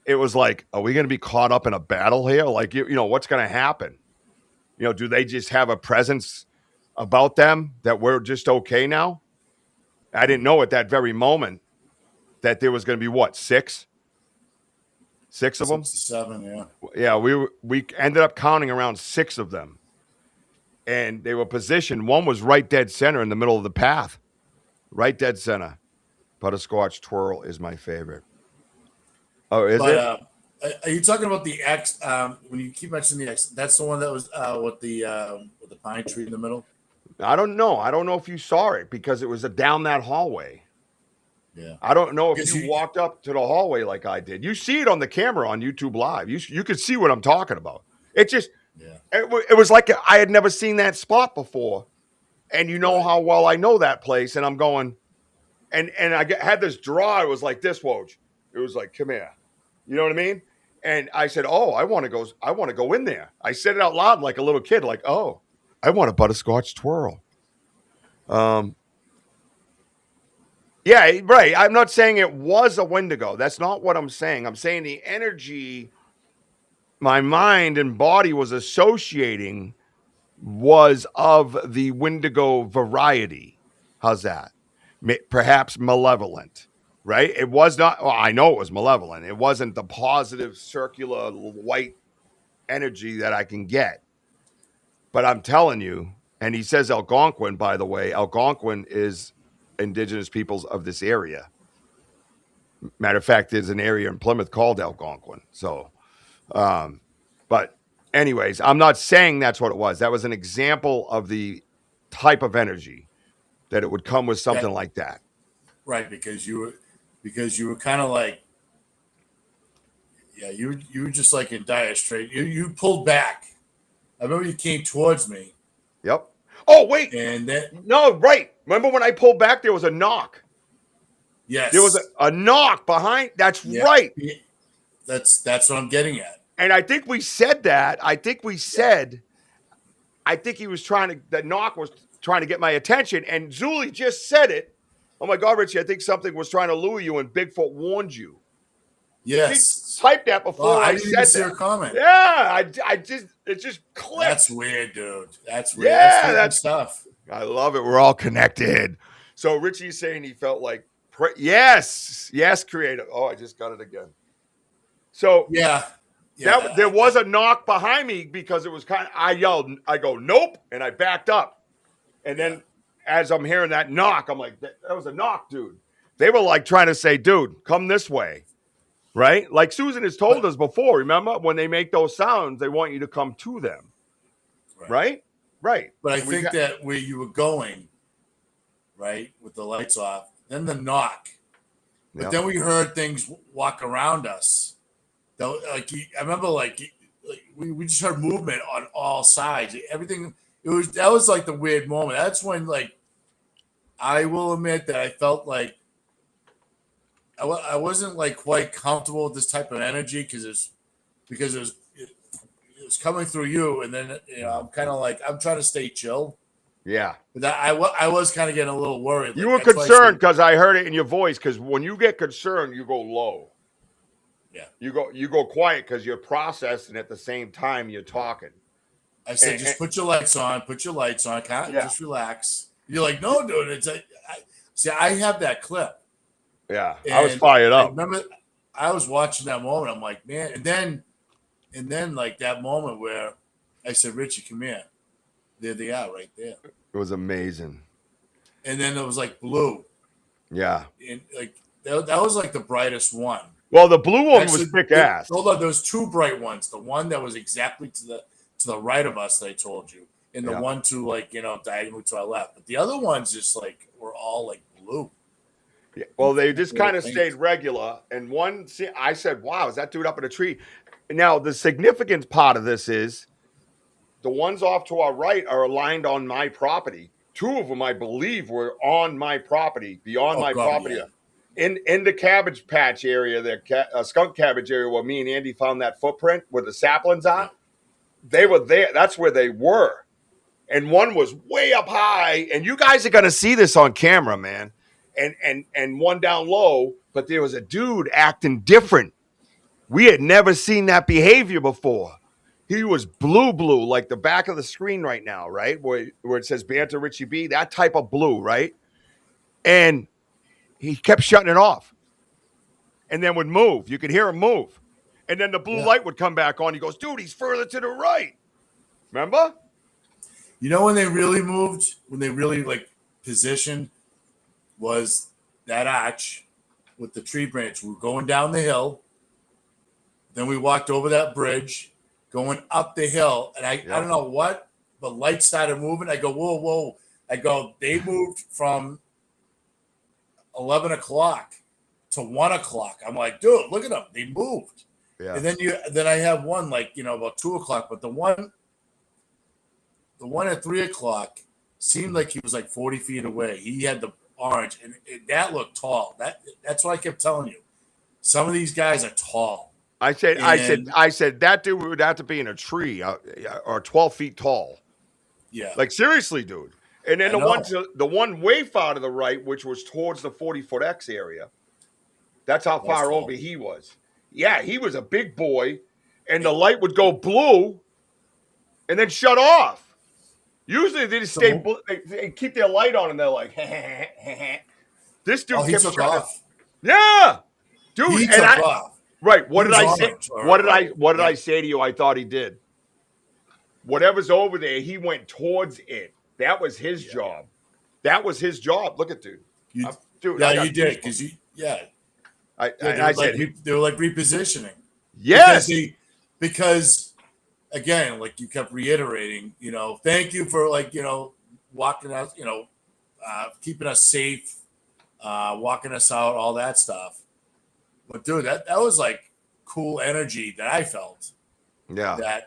It was like, are we going to be caught up in a battle here? Like, what's going to happen? Do they just have a presence about them that we're just okay now? I didn't know at that very moment that there was going to be, what, six? Six of them? 6 to 7, yeah. Yeah, we ended up counting around 6 of them. And they were positioned. One was right dead center in the middle of the path. Right dead center. Butterscotch twirl is my favorite. Oh, is But it? are you talking about the X? When you keep mentioning the X, that's the one that was with the pine tree in the middle. I don't know. I don't know if you saw it because it was down that hallway. Yeah. I don't know if Because you walked up to the hallway like I did. You see it on the camera on YouTube Live. You could see what I'm talking about. It just, it was like I had never seen that spot before. And you know how well I know that place. And I'm going, and had this draw. It was like this, Woj. It was like, come here. You know what I mean? And I said, oh, I want to go in there. I said it out loud like a little kid, like, oh, I want a butterscotch twirl. Yeah, right. I'm not saying it was a Wendigo. That's not what I'm saying. I'm saying the energy my mind and body was associating was of the Wendigo variety. How's that? Perhaps malevolent, right? It was not, well, I know it was malevolent. It wasn't the positive circular white energy that I can get. But I'm telling you, and he says Algonquin, by the way, Algonquin is indigenous peoples of this area. Matter of fact, there's an area in Plymouth called Algonquin. So, but anyways, I'm not saying that's what it was. That was an example of the type of energy that it would come with something like that. Right, because you were kind of like, yeah, you were just like in dire straits. You pulled back. I remember you came towards me. Yep. Oh wait, and then no, right. Remember when I pulled back? There was a knock. Yes, there was a knock behind. That's right. That's what I'm getting at. And I think we said that. I think we said. I think he was that knock was trying to get my attention. And Zuli just said it. Oh my God, Richie, I think something was trying to lure you and Bigfoot warned you. Yes. She typed that before I I didn't said even see that. her comment. Yeah, it just clicked. That's weird, dude. That's weird. Yeah, that's stuff. I love it. We're all connected. So Richie's saying he felt like, yes, creative. Oh, I just got it again. So yeah. There was a knock behind me because it was I yelled, I go, nope. And I backed up. And then as I'm hearing that knock, I'm like, that was a knock, dude. They were like trying to say, dude, come this way. Right? Like Susan has told us before, remember? When they make those sounds, they want you to come to them. Right? Right. But I think that where you were going, right, with the lights off, then the knock. But then we heard things walk around us. Like I remember, like we just heard movement on all sides. Everything that was like the weird moment. That's when, like, I will admit that I felt like I wasn't like quite comfortable with this type of energy because it was coming through you, and then I'm kind of like I'm trying to stay chill. Yeah, but I was kind of getting a little worried. You were concerned because I heard it in your voice. Because when you get concerned, you go low. Yeah, you go quiet because you're processing at the same time you're talking. I said, just put your lights on. Put your lights on. Just relax. You're like, no, dude. It's like, I have that clip. Yeah, I was fired up. I remember I was watching that moment. I'm like, man, and then like that moment where I said, Richie, come here. There they are, right there. It was amazing. And then it was like blue. Yeah, and like that was like the brightest one. Well, the blue one was thick ass. Hold on, there was two bright ones. The one that was exactly to the right of us that I told you, and the one to diagonally to our left. But the other ones just like were all like blue. Yeah. Well, they just kind of stayed regular. And I said, wow, is that dude up in a tree? Now, the significant part of this is the ones off to our right are aligned on my property. Two of them, I believe, were on my property, beyond my property. Yeah. In the cabbage patch area, the skunk cabbage area where me and Andy found that footprint where the saplings are, they were there. That's where they were. And one was way up high. And you guys are going to see this on camera, man. And one down low, but there was a dude acting different. We had never seen that behavior before. He was blue, like the back of the screen right now, right? Where it says Banter Richie B, that type of blue, right? And he kept shutting it off and then would move. You could hear him move. And then the blue light would come back on. He goes, dude, he's further to the right. Remember? You know when they really moved? When they really like positioned? was that arch with the tree branch. We were going down the hill. Then we walked over that bridge, going up the hill. And I don't know what, the lights started moving. I go, whoa, whoa. I go, they moved from 11 o'clock to 1 o'clock. I'm like, dude, look at them. They moved. Yeah. And then I have one like, about 2 o'clock, but the one at 3 o'clock seemed like he was like 40 feet away. He had the orange, and that looked tall. That's what I kept telling you. Some of these guys are tall. I said that dude would have to be in a tree or 12 feet tall. Yeah. Like seriously, dude. And then the one way far to the right, which was towards the 40-foot X area. That's how far over he was. Yeah, he was a big boy, and the light would go blue and then shut off. Usually they just they keep their light on and they're like, this dude kept took off. Yeah. Dude, he took off. Right. What did I say? What did I say to you? I thought he did. Whatever's over there, he went towards it. That was his job. That was his job. Look at dude. Dude, yeah, you did because I said they were like repositioning. Yes, because again, like you kept reiterating, thank you for walking us, keeping us safe, walking us out, all that stuff. But dude, that was like cool energy that I felt. Yeah.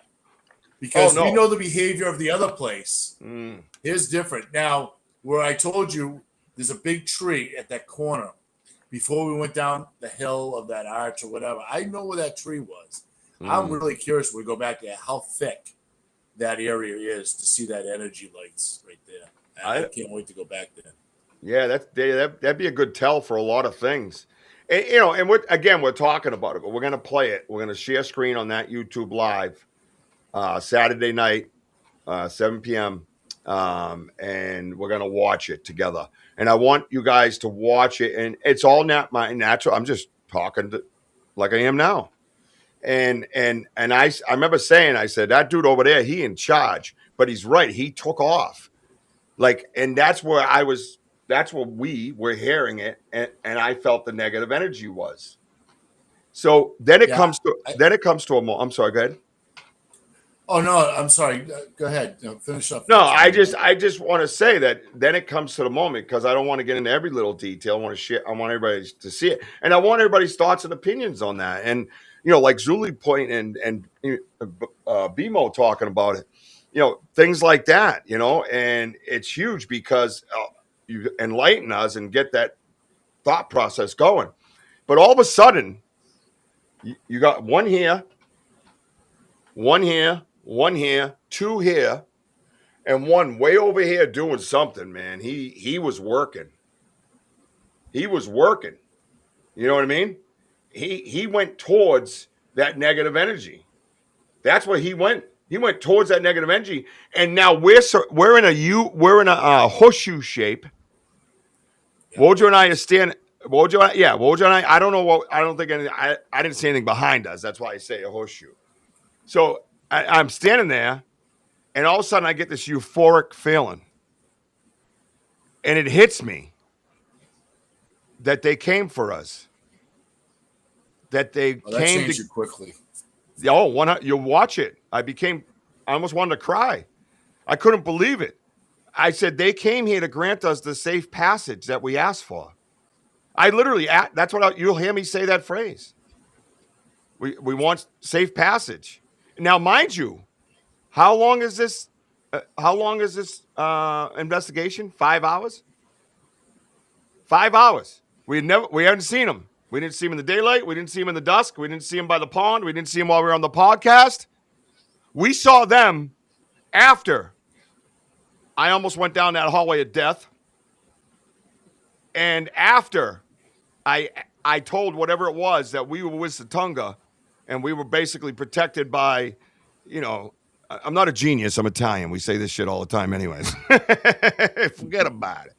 Because we know the behavior of the other place is different. Now, where I told you there's a big tree at that corner. Before we went down the hill of that arch or whatever, I know where that tree was. I'm really curious when we go back there how thick that area is to see that energy lights right there. I can't wait to go back there. Yeah, that'd be a good tell for a lot of things. And we're talking about it, but we're going to play it. We're going to share screen on that YouTube Live Saturday night, 7 p.m., and we're going to watch it together. And I want you guys to watch it, and it's all not my natural. I'm just talking like I am now. And I remember saying, I said, that dude over there, he in charge, but he's right. He took off. And that's where we were hearing it. And I felt the negative energy was. So then it comes to a moment. I'm sorry, go ahead. Oh no, I'm sorry. Go ahead. Finish up. No, I just want to say that then it comes to the moment because I don't want to get into every little detail. I want to share. I want everybody to see it, and I want everybody's thoughts and opinions on that. And like Zuli point and BMO talking about it, things like that. And it's huge because you enlighten us and get that thought process going. But all of a sudden, you got one here, two here, and one way over here doing something, man. He was working. He was working. You know what I mean? He went towards that negative energy. That's where he went. He went towards that negative energy, and now we're in a horseshoe shape. Yeah. Wojo and I are standing. Wojo and I. I don't know what. I don't think anything. I didn't see anything behind us. That's why I say a horseshoe. So I'm standing there, and all of a sudden I get this euphoric feeling, and it hits me that they came for us. That they came. That changed you quickly. You watch it. I almost wanted to cry. I couldn't believe it. I said, they came here to grant us the safe passage that we asked for. I literally, that's what you'll hear me say that phrase. We want safe passage. Now, mind you, how long is this investigation? 5 hours? 5 hours. We haven't seen them. We didn't see him in the daylight. We didn't see him in the dusk. We didn't see him by the pond. We didn't see him while we were on the podcast. We saw them after I almost went down that hallway of death. And after I told whatever it was that we were with Satunga and we were basically protected by, I'm not a genius. I'm Italian. We say this shit all the time anyways. Forget about it.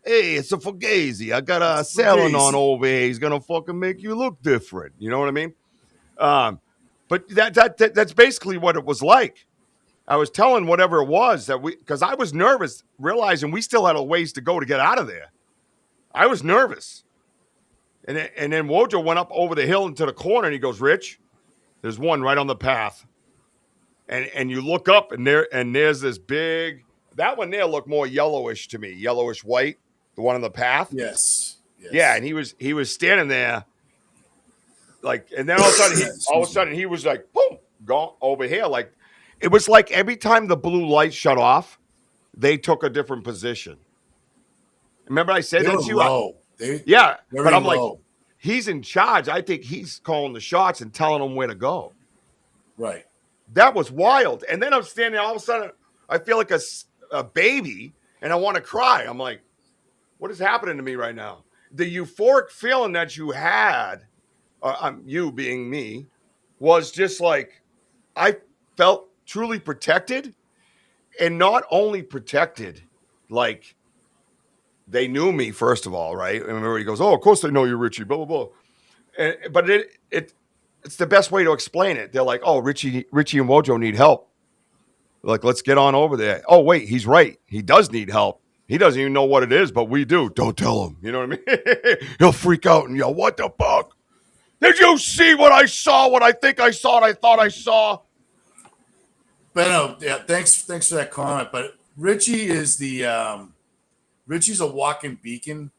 Hey, it's a Fugazi. I got a sailing on over here. He's going to fucking make you look different. You know what I mean? But that's basically what it was like. I was telling whatever it was because I was nervous, realizing we still had a ways to go to get out of there. I was nervous. And then Wojo went up over the hill into the corner, and he goes, Rich, there's one right on the path. And you look up, and there's this big, that one there looked more yellowish to me, yellowish white, the one on the path. Yes. Yeah, and he was standing there, like, and then all of a sudden he was like, boom, gone over here. Like, it was like every time the blue light shut off, they took a different position. Remember I said they that were to you? low. But I'm low. like, he's in charge. I think he's calling the shots and telling them where to go. Right. That was wild. And then I'm standing there, all of a sudden, I feel like a baby, and I want to cry. I'm like, what is happening to me right now? The euphoric feeling that you had, you being me, was just like, I felt truly protected, and not only protected, like, they knew me, first of all, right? And remember, he goes, oh, of course they know you're Richie, blah, blah, blah. But it's the best way to explain it. They're like, oh, Richie and Wojo need help. Like, let's get on over there. Oh, wait, he's right. He does need help. He doesn't even know what it is, but we do. Don't tell him. You know what I mean? He'll freak out and yell, what the fuck? Did you see what I saw, what I think I saw, what I thought I saw? But no, yeah, thanks for that comment. But Richie is Richie's a walking beacon.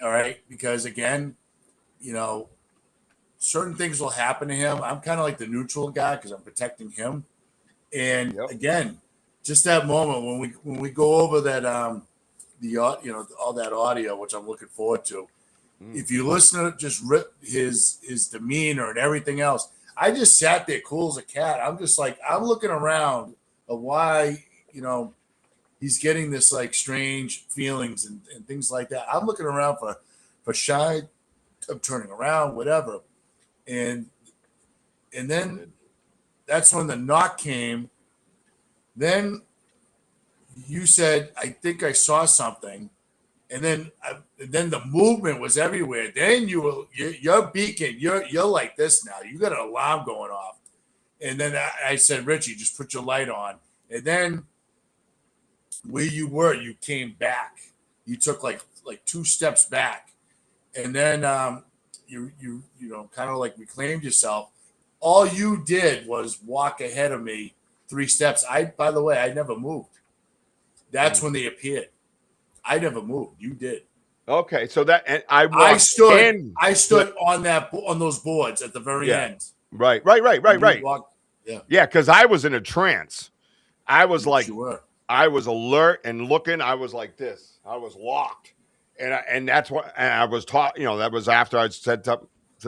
All right. Because again, certain things will happen to him. I'm kind of like the neutral guy because I'm protecting him. And again, just that moment when we go over that all that audio, which I'm looking forward to. If you listen to just his demeanor and everything else, I just sat there cool as a cat. I'm just like, I'm looking around of why he's getting this like strange feelings and things like that. I'm looking around for shy. I'm turning around, whatever, and then that's when the knock came. Then you said, I think I saw something. And then the movement was everywhere. Then you're beacon. You're like this now. You got an alarm going off. And then I said, Richie, just put your light on. And then where you were, you came back. You took like 2 steps back. And then you kind of like reclaimed yourself. All you did was walk ahead of me 3 steps. By the way, I never moved. That's when they appeared. I never moved. You did. Okay, so that and I stood on those boards at the very end. Right. Yeah, because I was in a trance. I was like, I was alert and looking. I was like this. I was locked, and that's what. And I was taught. That was after I said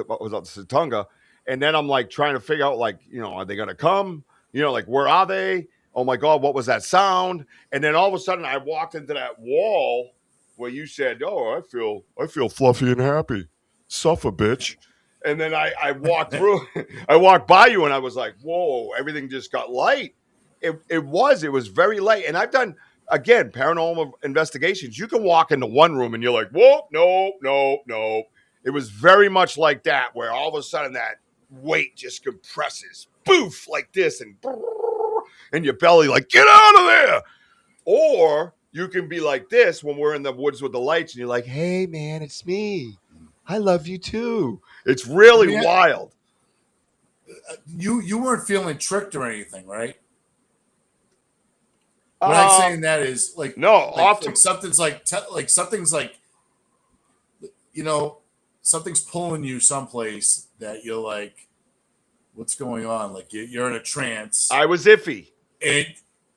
what was up to Satunga, and then I'm like trying to figure out like, are they gonna come? Like where are they? Oh my God, what was that sound? And then all of a sudden I walked into that wall where you said, oh, I feel fluffy and happy. Suffer, bitch. And then I walked through, I walked by you and I was like, whoa, everything just got light. It was very light. And I've done, again, paranormal investigations. You can walk into one room and you're like, whoa, no. It was very much like that, where all of a sudden that weight just compresses, boof, like this, and your belly like, get out of there. Or you can be like this when we're in the woods with the lights and you're like, hey man, it's me. I love you too. It's really wild. You weren't feeling tricked or anything, right? What I'm saying that is like, no, often something's like something's pulling you someplace that you're like, what's going on? Like you're in a trance. I was iffy. And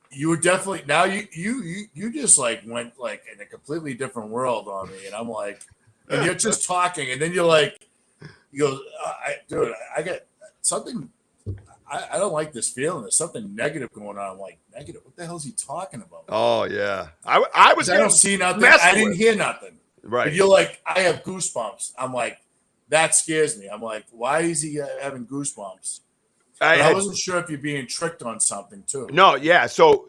you were definitely, now you just like went like in a completely different world on me. And I'm like, and you're just talking. And then you're like, you go, I got something. I don't like this feeling. There's something negative going on. I'm like, negative? What the hell is he talking about? Oh, yeah. I don't see nothing. I didn't hear nothing. Right. But you're like, I have goosebumps. I'm like, that scares me. I'm like, why is he having goosebumps? I wasn't sure if you're being tricked on something too. No, yeah. So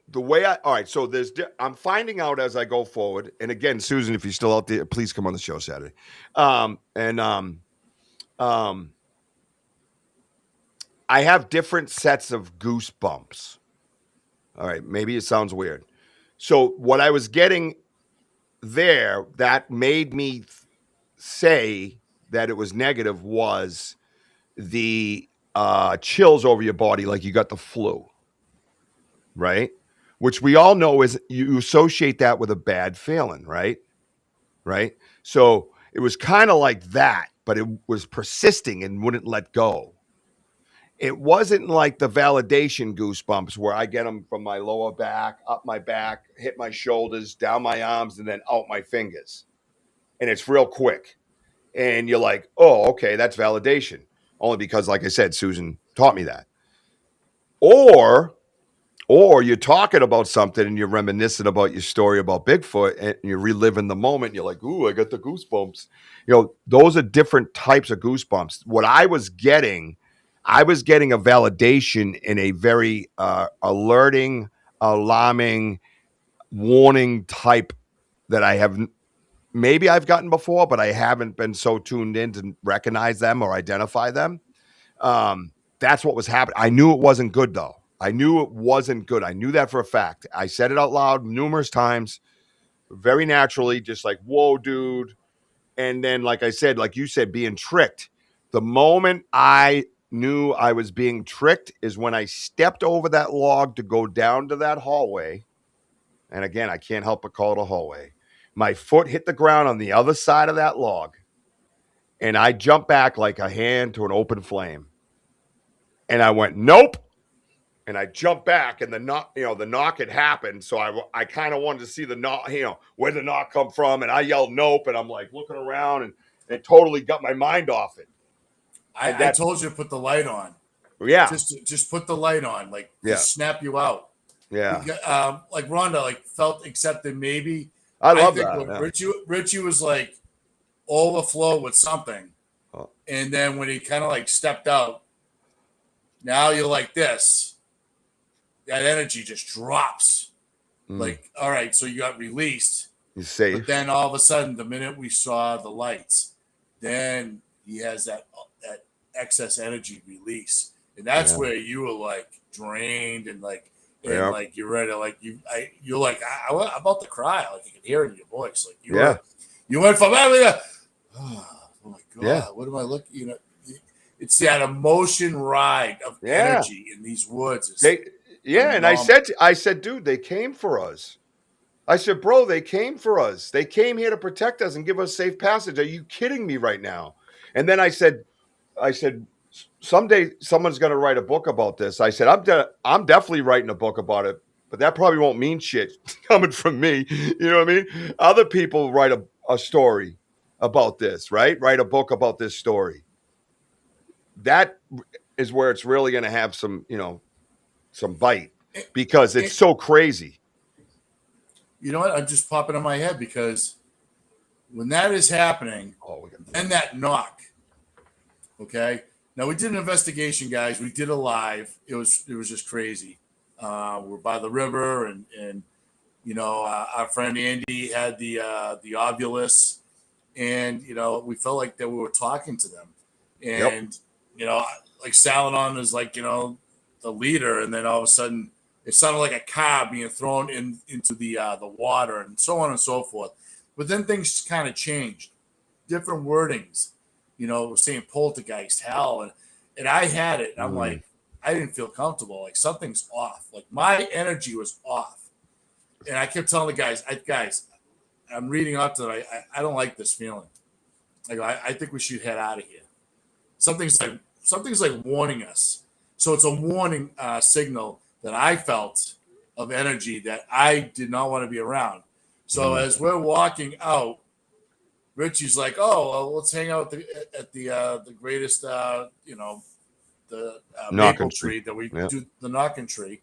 the way all right. So I'm finding out as I go forward. And again, Susan, if you're still out there, please come on the show Saturday. I have different sets of goosebumps. All right. Maybe it sounds weird. So what I was getting there that made me say that it was negative was the chills over your body, like you got the flu, right? Which we all know is you associate that with a bad feeling, right? Right. So it was kind of like that, but it was persisting and wouldn't let go. It wasn't like the validation goosebumps where I get them from my lower back, up my back, hit my shoulders, down my arms, and then out my fingers. And it's real quick. And you're like, oh, okay, that's validation. Only because, like I said, Susan taught me that. Or you're talking about something and you're reminiscing about your story about Bigfoot and you're reliving the moment. You're like, ooh, I got the goosebumps. Those are different types of goosebumps. What I was getting a validation in a very alerting, alarming, warning type that I've gotten before, but I haven't been so tuned in to recognize them or identify them. That's what was happening. I knew it wasn't good, though. I knew it wasn't good. I knew that for a fact. I said it out loud numerous times, very naturally, just like, whoa, dude. And then, like I said, like you said, being tricked. The moment I knew I was being tricked is when I stepped over that log to go down to that hallway. And again, I can't help but call it a hallway. My foot hit the ground on the other side of that log. And I jumped back like a hand to an open flame. And I went, nope. And I jumped back, and the knock had happened. So I kind of wanted to see the knock, where the knock come from. And I yelled, nope. And I'm like looking around, and it totally got my mind off it. I told you to put the light on. Yeah. Just put the light on, like just snap you out. Yeah. Like Rhonda, like felt accepted maybe. I think that. Yeah. Richie was like overflow with something. Oh. And then when he kind of like stepped out, now you're like this. That energy just drops. Like, all right, so you got released. You're safe. But then all of a sudden, the minute we saw the lights, then he has that excess energy release. And that's where you were like drained and like like you're ready to like you're like I'm about to cry, like you can hear it in your voice, like you went from oh my god, what am I looking? It's that emotion ride of energy in these woods. And I said, dude, they came for us. I said, bro, they came for us. They came here to protect us and give us safe passage. Are you kidding me right now? And then I said, someday someone's going to write a book about this. I said, I'm definitely writing a book about it, but that probably won't mean shit coming from me. You know what I mean? Other people write a story about this, right? Write a book about this story. That is where it's really going to have some bite, because it's so crazy. You know what? I'm just popping in my head because when that is happening, and that knock, okay. Now we did an investigation, guys. We did a live. It was just crazy. We're by the river, and our friend Andy had the Ovulus, and we felt like that we were talking to them, and like Salanon is like the leader, and then all of a sudden it sounded like a car being thrown into the water, and so on and so forth. But then things kind of changed, different wordings. We're saying poltergeist, hell, and I had it, and I'm like, I didn't feel comfortable. Like something's off. Like my energy was off, and I kept telling the guys, I'm reading up to it. I don't like this feeling. I think we should head out of here. Something's like warning us. So it's a warning signal that I felt of energy that I did not want to be around. So as we're walking out, Richie's like, "Oh, well, let's hang out at the greatest, the maple tree that we do, the knocking tree."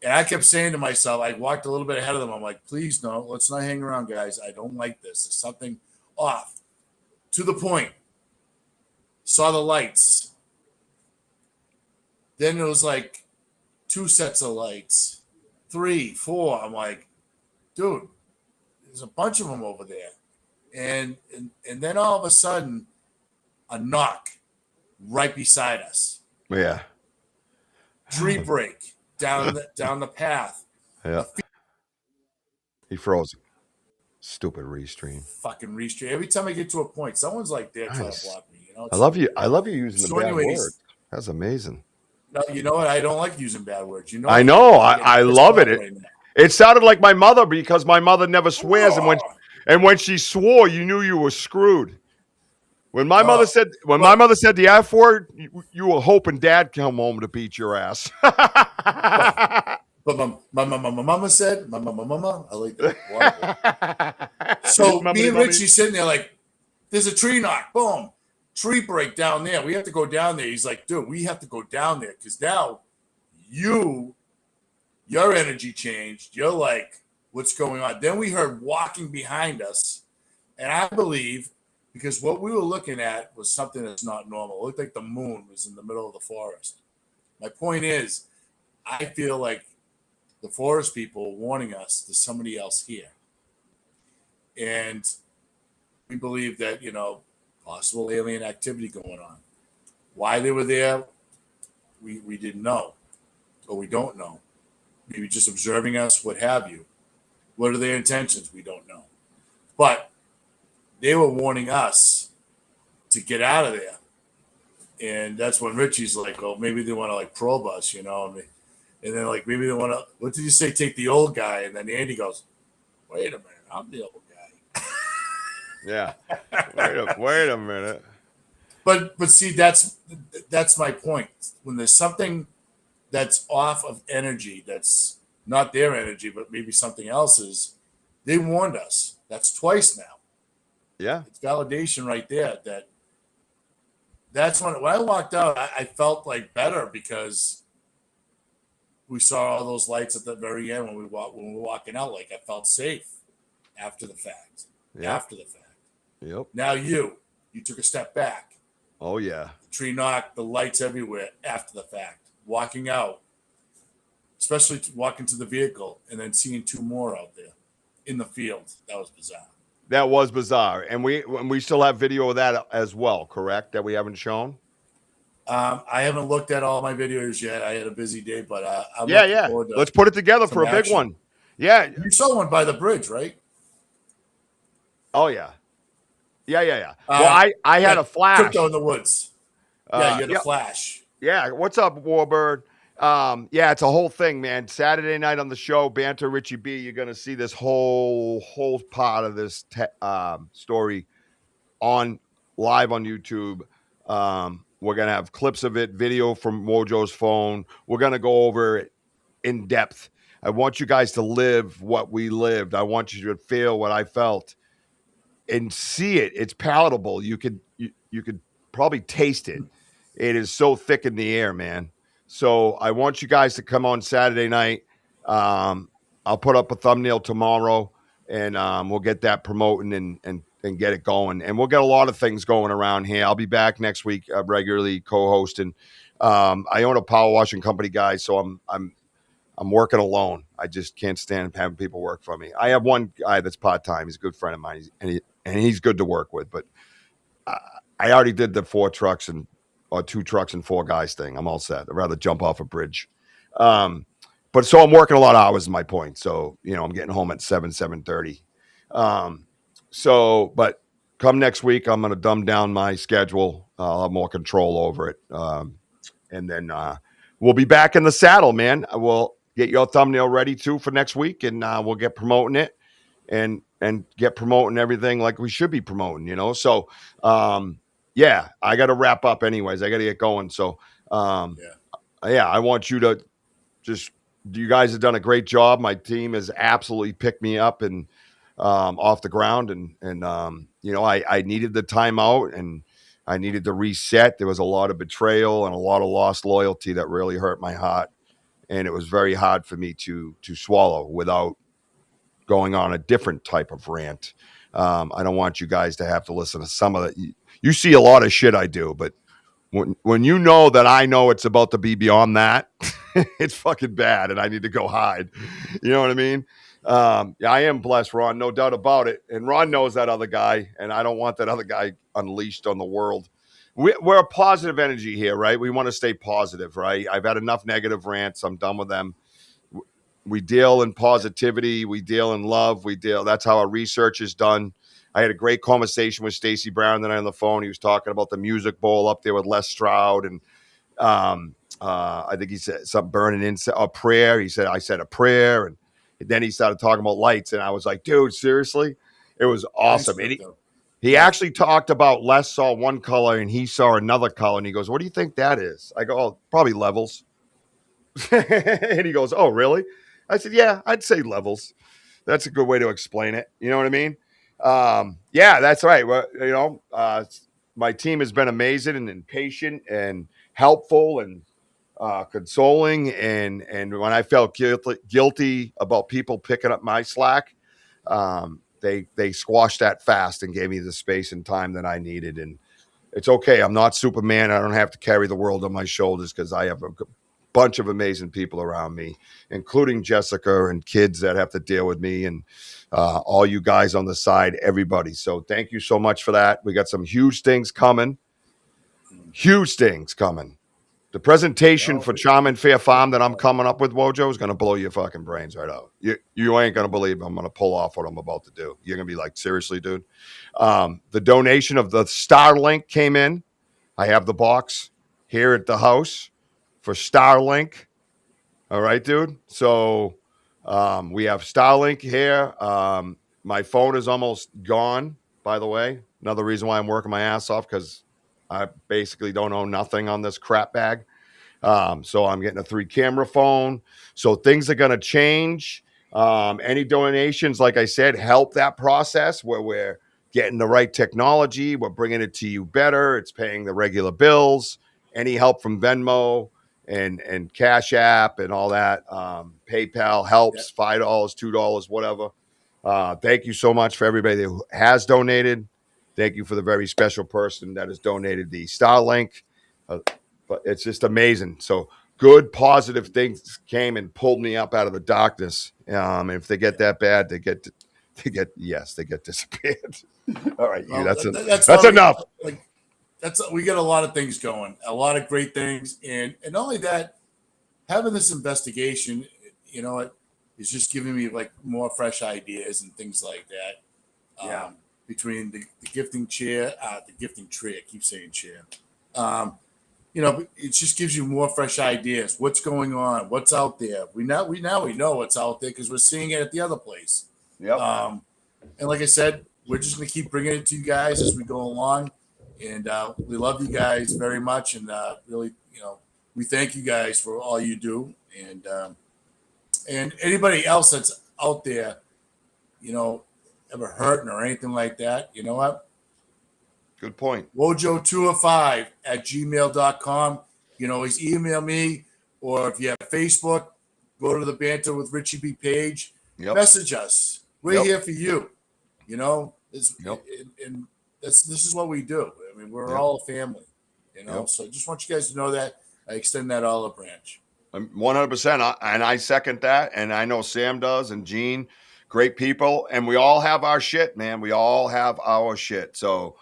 And I kept saying to myself, I walked a little bit ahead of them. I'm like, "Please, no, let's not hang around, guys. I don't like this. There's something off." To the point. Saw the lights. Then it was like 2 sets of lights, 3, 4. I'm like, dude, there's a bunch of them over there. And then all of a sudden, a knock right beside us. Yeah. Tree break down the path. Yeah. He froze. Stupid restream. Fucking restream. Every time I get to a point, someone's like there trying to block me. I love you. I love you using the bad anyways, words. That's amazing. No, you know what? I don't like using bad words. You know. I know. I love it. It sounded like my mother because my mother never swears, and when she swore, you knew you were screwed. When my mother said the F word, you were hoping Dad come home to beat your ass. But my mama said, my mama, I like that. So me and Richie sitting there like, there's a tree knock, boom, tree break down there. We have to go down there. He's like, dude, we have to go down there because now your energy changed. You're like, what's going on? Then we heard walking behind us, and I believe because what we were looking at was something that's not normal. It looked like the moon was in the middle of the forest. My point is, I feel like the forest people warning us there's somebody else here. And we believe that, possible alien activity going on. Why they were there, we didn't know, or we don't know. Maybe just observing us, what have you. What are their intentions? We don't know. But they were warning us to get out of there. And that's when Richie's like, oh, maybe they want to like probe us, and then like maybe they want to, what did you say, take the old guy? And then Andy goes, wait a minute, I'm the old guy. Yeah. Wait a minute. But see, that's my point. When there's something that's off of energy, that's not their energy, but maybe something else's, they warned us. That's twice now. Yeah. It's validation right there. That's when I walked out, I felt like better because we saw all those lights at the very end when we were walking out. Like I felt safe after the fact. Yeah. After the fact. Yep. Now you took a step back. Oh yeah. The tree knocked, the lights everywhere after the fact. Walking out, especially walking to the vehicle and then seeing two more out there in the field. That was bizarre. That was bizarre, and we still have video of that as well, correct? That we haven't shown. I haven't looked at all my videos yet. I had a busy day, but I'm yeah. Let's put it together for a big one. Yeah, you saw one by the bridge, right? Oh yeah. Well, I had a flash. Crypto in the woods. Yeah, you had a flash. Yeah, what's up, Warbird? Yeah, it's a whole thing, man. Saturday night on the show, Banter, Richie B, you're gonna see this whole part of this story on live on YouTube. We're gonna have clips of it, video from Wojo's phone. We're gonna go over it in depth. I want you guys to live what we lived. I want you to feel what I felt and see it. It's palatable. You could probably taste it. It is so thick in the air, man. So I want you guys to come on Saturday night. I'll put up a thumbnail tomorrow, and we'll get that promoting and get it going. And we'll get a lot of things going around here. I'll be back next week regularly co-hosting. I own a power washing company, guys, so I'm working alone. I just can't stand having people work for me. I have one guy that's part-time. He's a good friend of mine, and he's good to work with. But I already did the 2 trucks and 4 guys thing. I'm all set. I'd rather jump off a bridge. But so I'm working a lot of hours is my point. So, I'm getting home at 7:30. But come next week, I'm going to dumb down my schedule. I'll have more control over it. And then we'll be back in the saddle, man. We'll get your thumbnail ready too for next week, and we'll get promoting it and get promoting everything like we should be promoting, So, yeah, I got to wrap up anyways. I got to get going. So, I want you to you guys have done a great job. My team has absolutely picked me up and off the ground. And I needed the timeout and I needed to reset. There was a lot of betrayal and a lot of lost loyalty that really hurt my heart. And it was very hard for me to swallow without going on a different type of rant. I don't want you guys to have to listen to some of it. You see a lot of shit I do, but when you know that I know it's about to be beyond that, it's fucking bad, and I need to go hide. You know what I mean? I am blessed, Ron, no doubt about it. And Ron knows that other guy, and I don't want that other guy unleashed on the world. We're a positive energy here, right? We want to stay positive, right? I've had enough negative rants. I'm done with them. we deal in positivity. We deal in love. That's how our research is done. I had a great conversation with Stacey Brown tonight on the phone. He was talking about the music bowl up there with Les Stroud. And I think he said something burning in a prayer. He said, I said a prayer. And then he started talking about lights. And I was like, dude, seriously? It was awesome. And he actually talked about Les saw one color and he saw another color. And he goes, what do you think that is? I go, oh, probably levels. And he goes, oh, really? I said, yeah, I'd say levels. That's a good way to explain it. You know what I mean? Yeah, that's right. Well, my team has been amazing and patient and helpful and consoling. And when I felt guilty about people picking up my slack, they squashed that fast and gave me the space and time that I needed. And it's okay. I'm not Superman. I don't have to carry the world on my shoulders because I have a bunch of amazing people around me, including Jessica and kids that have to deal with me and all you guys on the side, everybody. So thank you so much for that. We got some huge things coming. The presentation for Charm and Fair Farm that I'm coming up with, Wojo, is going to blow your fucking brains right out. You ain't going to believe I'm going to pull off what I'm about to do. You're going to be like, seriously, dude? The donation of the Starlink came in. I have the box here at the house for Starlink. All right, dude. So we have Starlink here. My phone is almost gone, by the way. Another reason why I'm working my ass off, because I basically don't own nothing on this crap bag. So I'm getting a 3-camera phone. So things are going to change. Any donations, like I said, help that process where we're getting the right technology. We're bringing it to you better. It's paying the regular bills. Any help from Venmo and Cash App and all that. PayPal helps, $5, $2, whatever. Thank you so much for everybody who has donated. Thank you for the very special person that has donated the Starlink. But it's just amazing. So good, positive things came and pulled me up out of the darkness. If they get that bad, they get disappeared. All right, that's enough. We got a lot of things going, a lot of great things, and not only that, having this investigation, is just giving me like more fresh ideas and things like that. Between the gifting chair, the gifting tree, I keep saying chair. It just gives you more fresh ideas. What's going on? What's out there? We know what's out there because we're seeing it at the other place. Yep. And like I said, we're just going to keep bringing it to you guys as we go along. And we love you guys very much. And really, we thank you guys for all you do. And anybody else that's out there, ever hurting or anything like that, you know what? Good point. Wojo205@gmail.com. You can always email me, or if you have Facebook, go to the Banter with Richie B page. Yep. Message us. We're here for you. And this is what we do. I mean, we're all a family. So I just want you guys to know that. I extend that olive branch. 100%. And I second that. And I know Sam does and Gene, great people. And we all have our shit, man. We all have our shit. So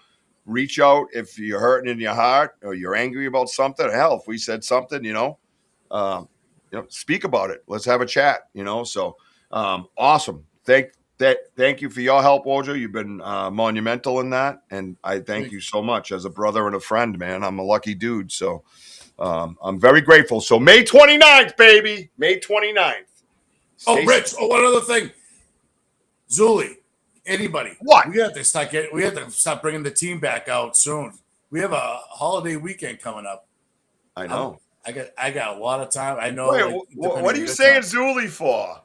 reach out if you're hurting in your heart or you're angry about something. Hell, if we said something, speak about it. Let's have a chat, So awesome. Thank you for your help, Wojo. You've been monumental in that. And I thank you so much as a brother and a friend, man. I'm a lucky dude. So I'm very grateful. So May 29th, baby. May 29th. Rich. One other thing. Zuli. Anybody? What? We have to start bringing the team back out soon. We have a holiday weekend coming up. I know. I got a lot of time. I know. Wait, what are you saying Zuli for?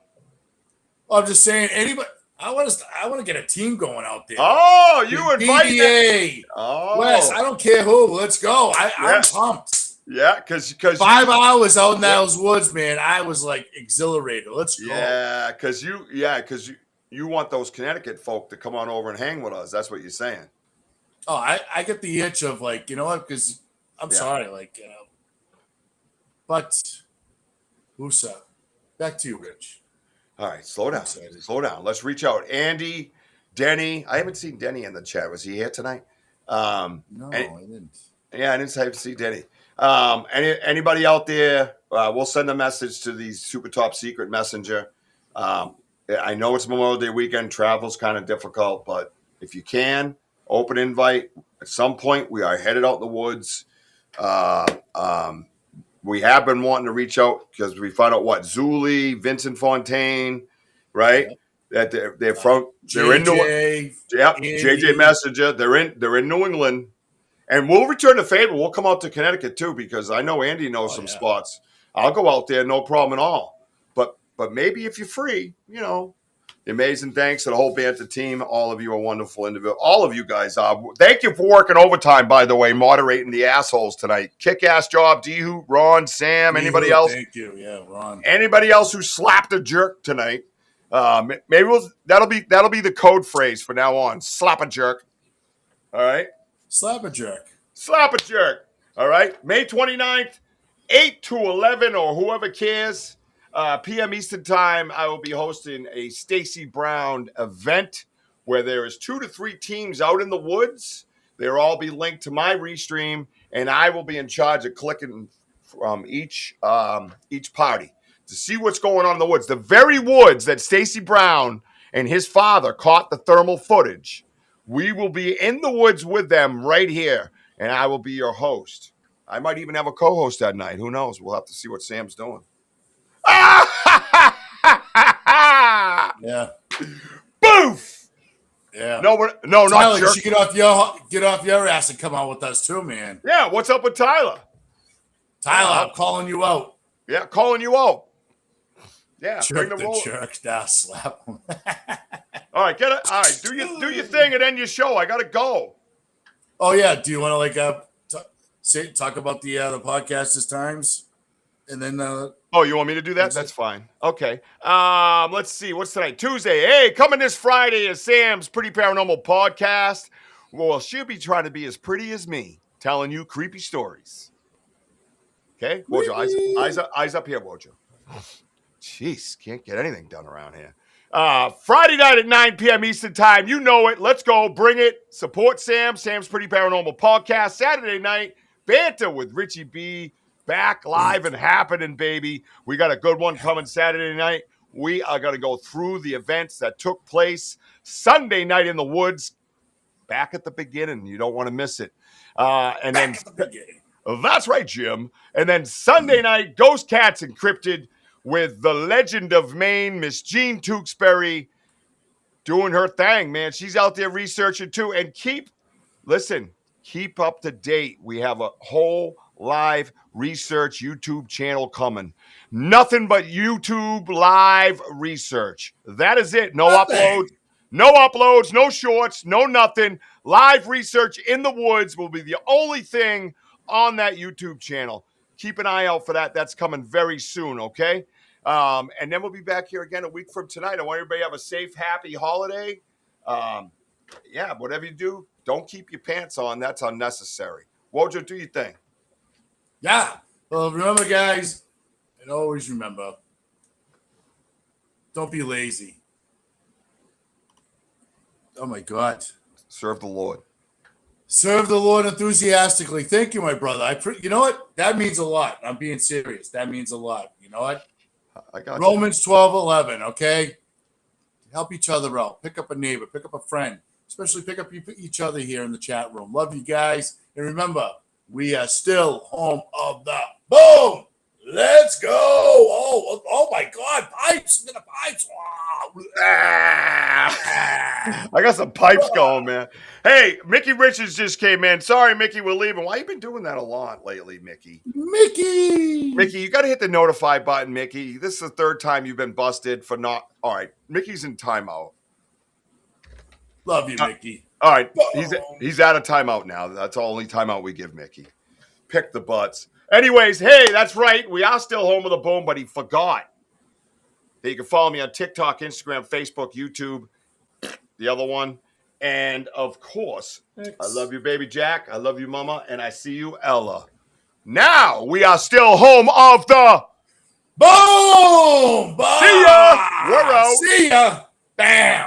Well, I'm just saying anybody. I want to get a team going out there. Oh, you invited DDA. Oh, Wes, I don't care who. Let's go. I'm pumped. Yeah, because 5 hours out in those woods, man. I was like exhilarated. Let's go. Yeah, because you want those Connecticut folk to come on over and hang with us. That's what you're saying. Oh, I get the itch of like, you know what? Because I'm sorry, like, but Usa, back to you, Rich. All right, slow down. Slow down. Let's reach out. Andy, Denny. I haven't seen Denny in the chat. Was he here tonight? No, I didn't. Yeah, I didn't see Denny. Anybody out there, we'll send a message to the super top secret messenger. I know it's Memorial Day weekend. Travel's kind of difficult, but if you can, open invite. At some point, we are headed out in the woods. We have been wanting to reach out because we found out Zuli, Vincent Fontaine, right? Yep. That they're from they're in New JJ Messenger. They're in New England. And we'll return the favor. We'll come out to Connecticut too, because I know Andy knows some spots. I'll go out there, no problem at all. But maybe if you're free, amazing thanks to the whole Banter team. All of you are wonderful individuals. All of you guys are. Thank you for working overtime, by the way, moderating the assholes tonight. Kick-ass job, Dihu, Ron, Sam, anybody else? Thank you. Yeah, Ron. Anybody else who slapped a jerk tonight? Maybe that'll be the code phrase from now on. Slap a jerk. All right? Slap a jerk. Slap a jerk. All right? May 29th, 8 to 11, or whoever cares. PM Eastern Time, I will be hosting a Stacy Brown event where there is 2 to 3 teams out in the woods. They'll all be linked to my restream, and I will be in charge of clicking from each party to see what's going on in the woods. The very woods that Stacy Brown and his father caught the thermal footage. We will be in the woods with them right here, and I will be your host. I might even have a co-host that night. Who knows? We'll have to see what Sam's doing. Yeah. Boof. Yeah. No, Tyler, not you jerk. should get off your ass and come out with us too, man. Yeah, what's up with Tyler? Tyler, I'm calling you out. Yeah, calling you out. Yeah, Jerk bring the roll. jerk. Now slap him. All right, get it. All right, do your thing and end your show. I gotta go. Oh yeah. Do you want to talk about the podcast this times, and then Oh, you want me to do that? That's fine. Okay. Let's see. What's tonight? Tuesday. Hey, coming this Friday is Sam's Pretty Paranormal Podcast. Well, she'll be trying to be as pretty as me, telling you creepy stories. Okay? Wojo, eyes up here, Wojo. Jeez, can't get anything done around here. Friday night at 9 p.m. Eastern Time. You know it. Let's go. Bring it. Support Sam's Pretty Paranormal Podcast. Saturday night, Banter with Richie B. Back live and happening, baby. We got a good one coming Saturday night. We are going to go through the events that took place Sunday night in the woods. Back at the beginning. You don't want to miss it. And then that's right, Jim. And then Sunday night, Ghost Cats Encrypted with the legend of Maine, Miss Jean Tewksbury, doing her thing, man. She's out there researching too. And keep up to date. We have a whole live research YouTube channel coming. Nothing but YouTube live research. That is it. No uploads, no shorts, no nothing. Live research in the woods will be the only thing on that YouTube channel. Keep an eye out for that. That's coming very soon, okay? And then we'll be back here again a week from tonight. I want everybody to have a safe, happy holiday. Whatever you do, don't keep your pants on. That's unnecessary. Wojo, do your thing. Yeah. Well, remember, guys, and always remember, don't be lazy. Oh, my God. Serve the Lord. Serve the Lord enthusiastically. Thank you, my brother. You know what? That means a lot. I'm being serious. That means a lot. You know what? I got Romans 12:11, okay? Help each other out. Pick up a neighbor. Pick up a friend. Especially pick up each other here in the chat room. Love you guys. And remember, we are still home of the boom. Let's go. Oh my God. Pipes. The pipes. I got some pipes going, man. Hey, Mickey Richards just came in. Sorry, Mickey, we're leaving. Why you been doing that a lot lately, Mickey? Mickey, you got to hit the notify button, Mickey. This is the third time you've been busted for not. All right, Mickey's in timeout. Love you, Mickey. All right, he's out of timeout now. That's the only timeout we give Mickey. Pick the butts. Anyways, hey, that's right. We are still home with a boom, but he forgot that you can follow me on TikTok, Instagram, Facebook, YouTube, the other one. And, of course, I love you, baby Jack. I love you, Mama. And I see you, Ella. Now we are still home of the boom. See ya. We're out. See ya. Bam.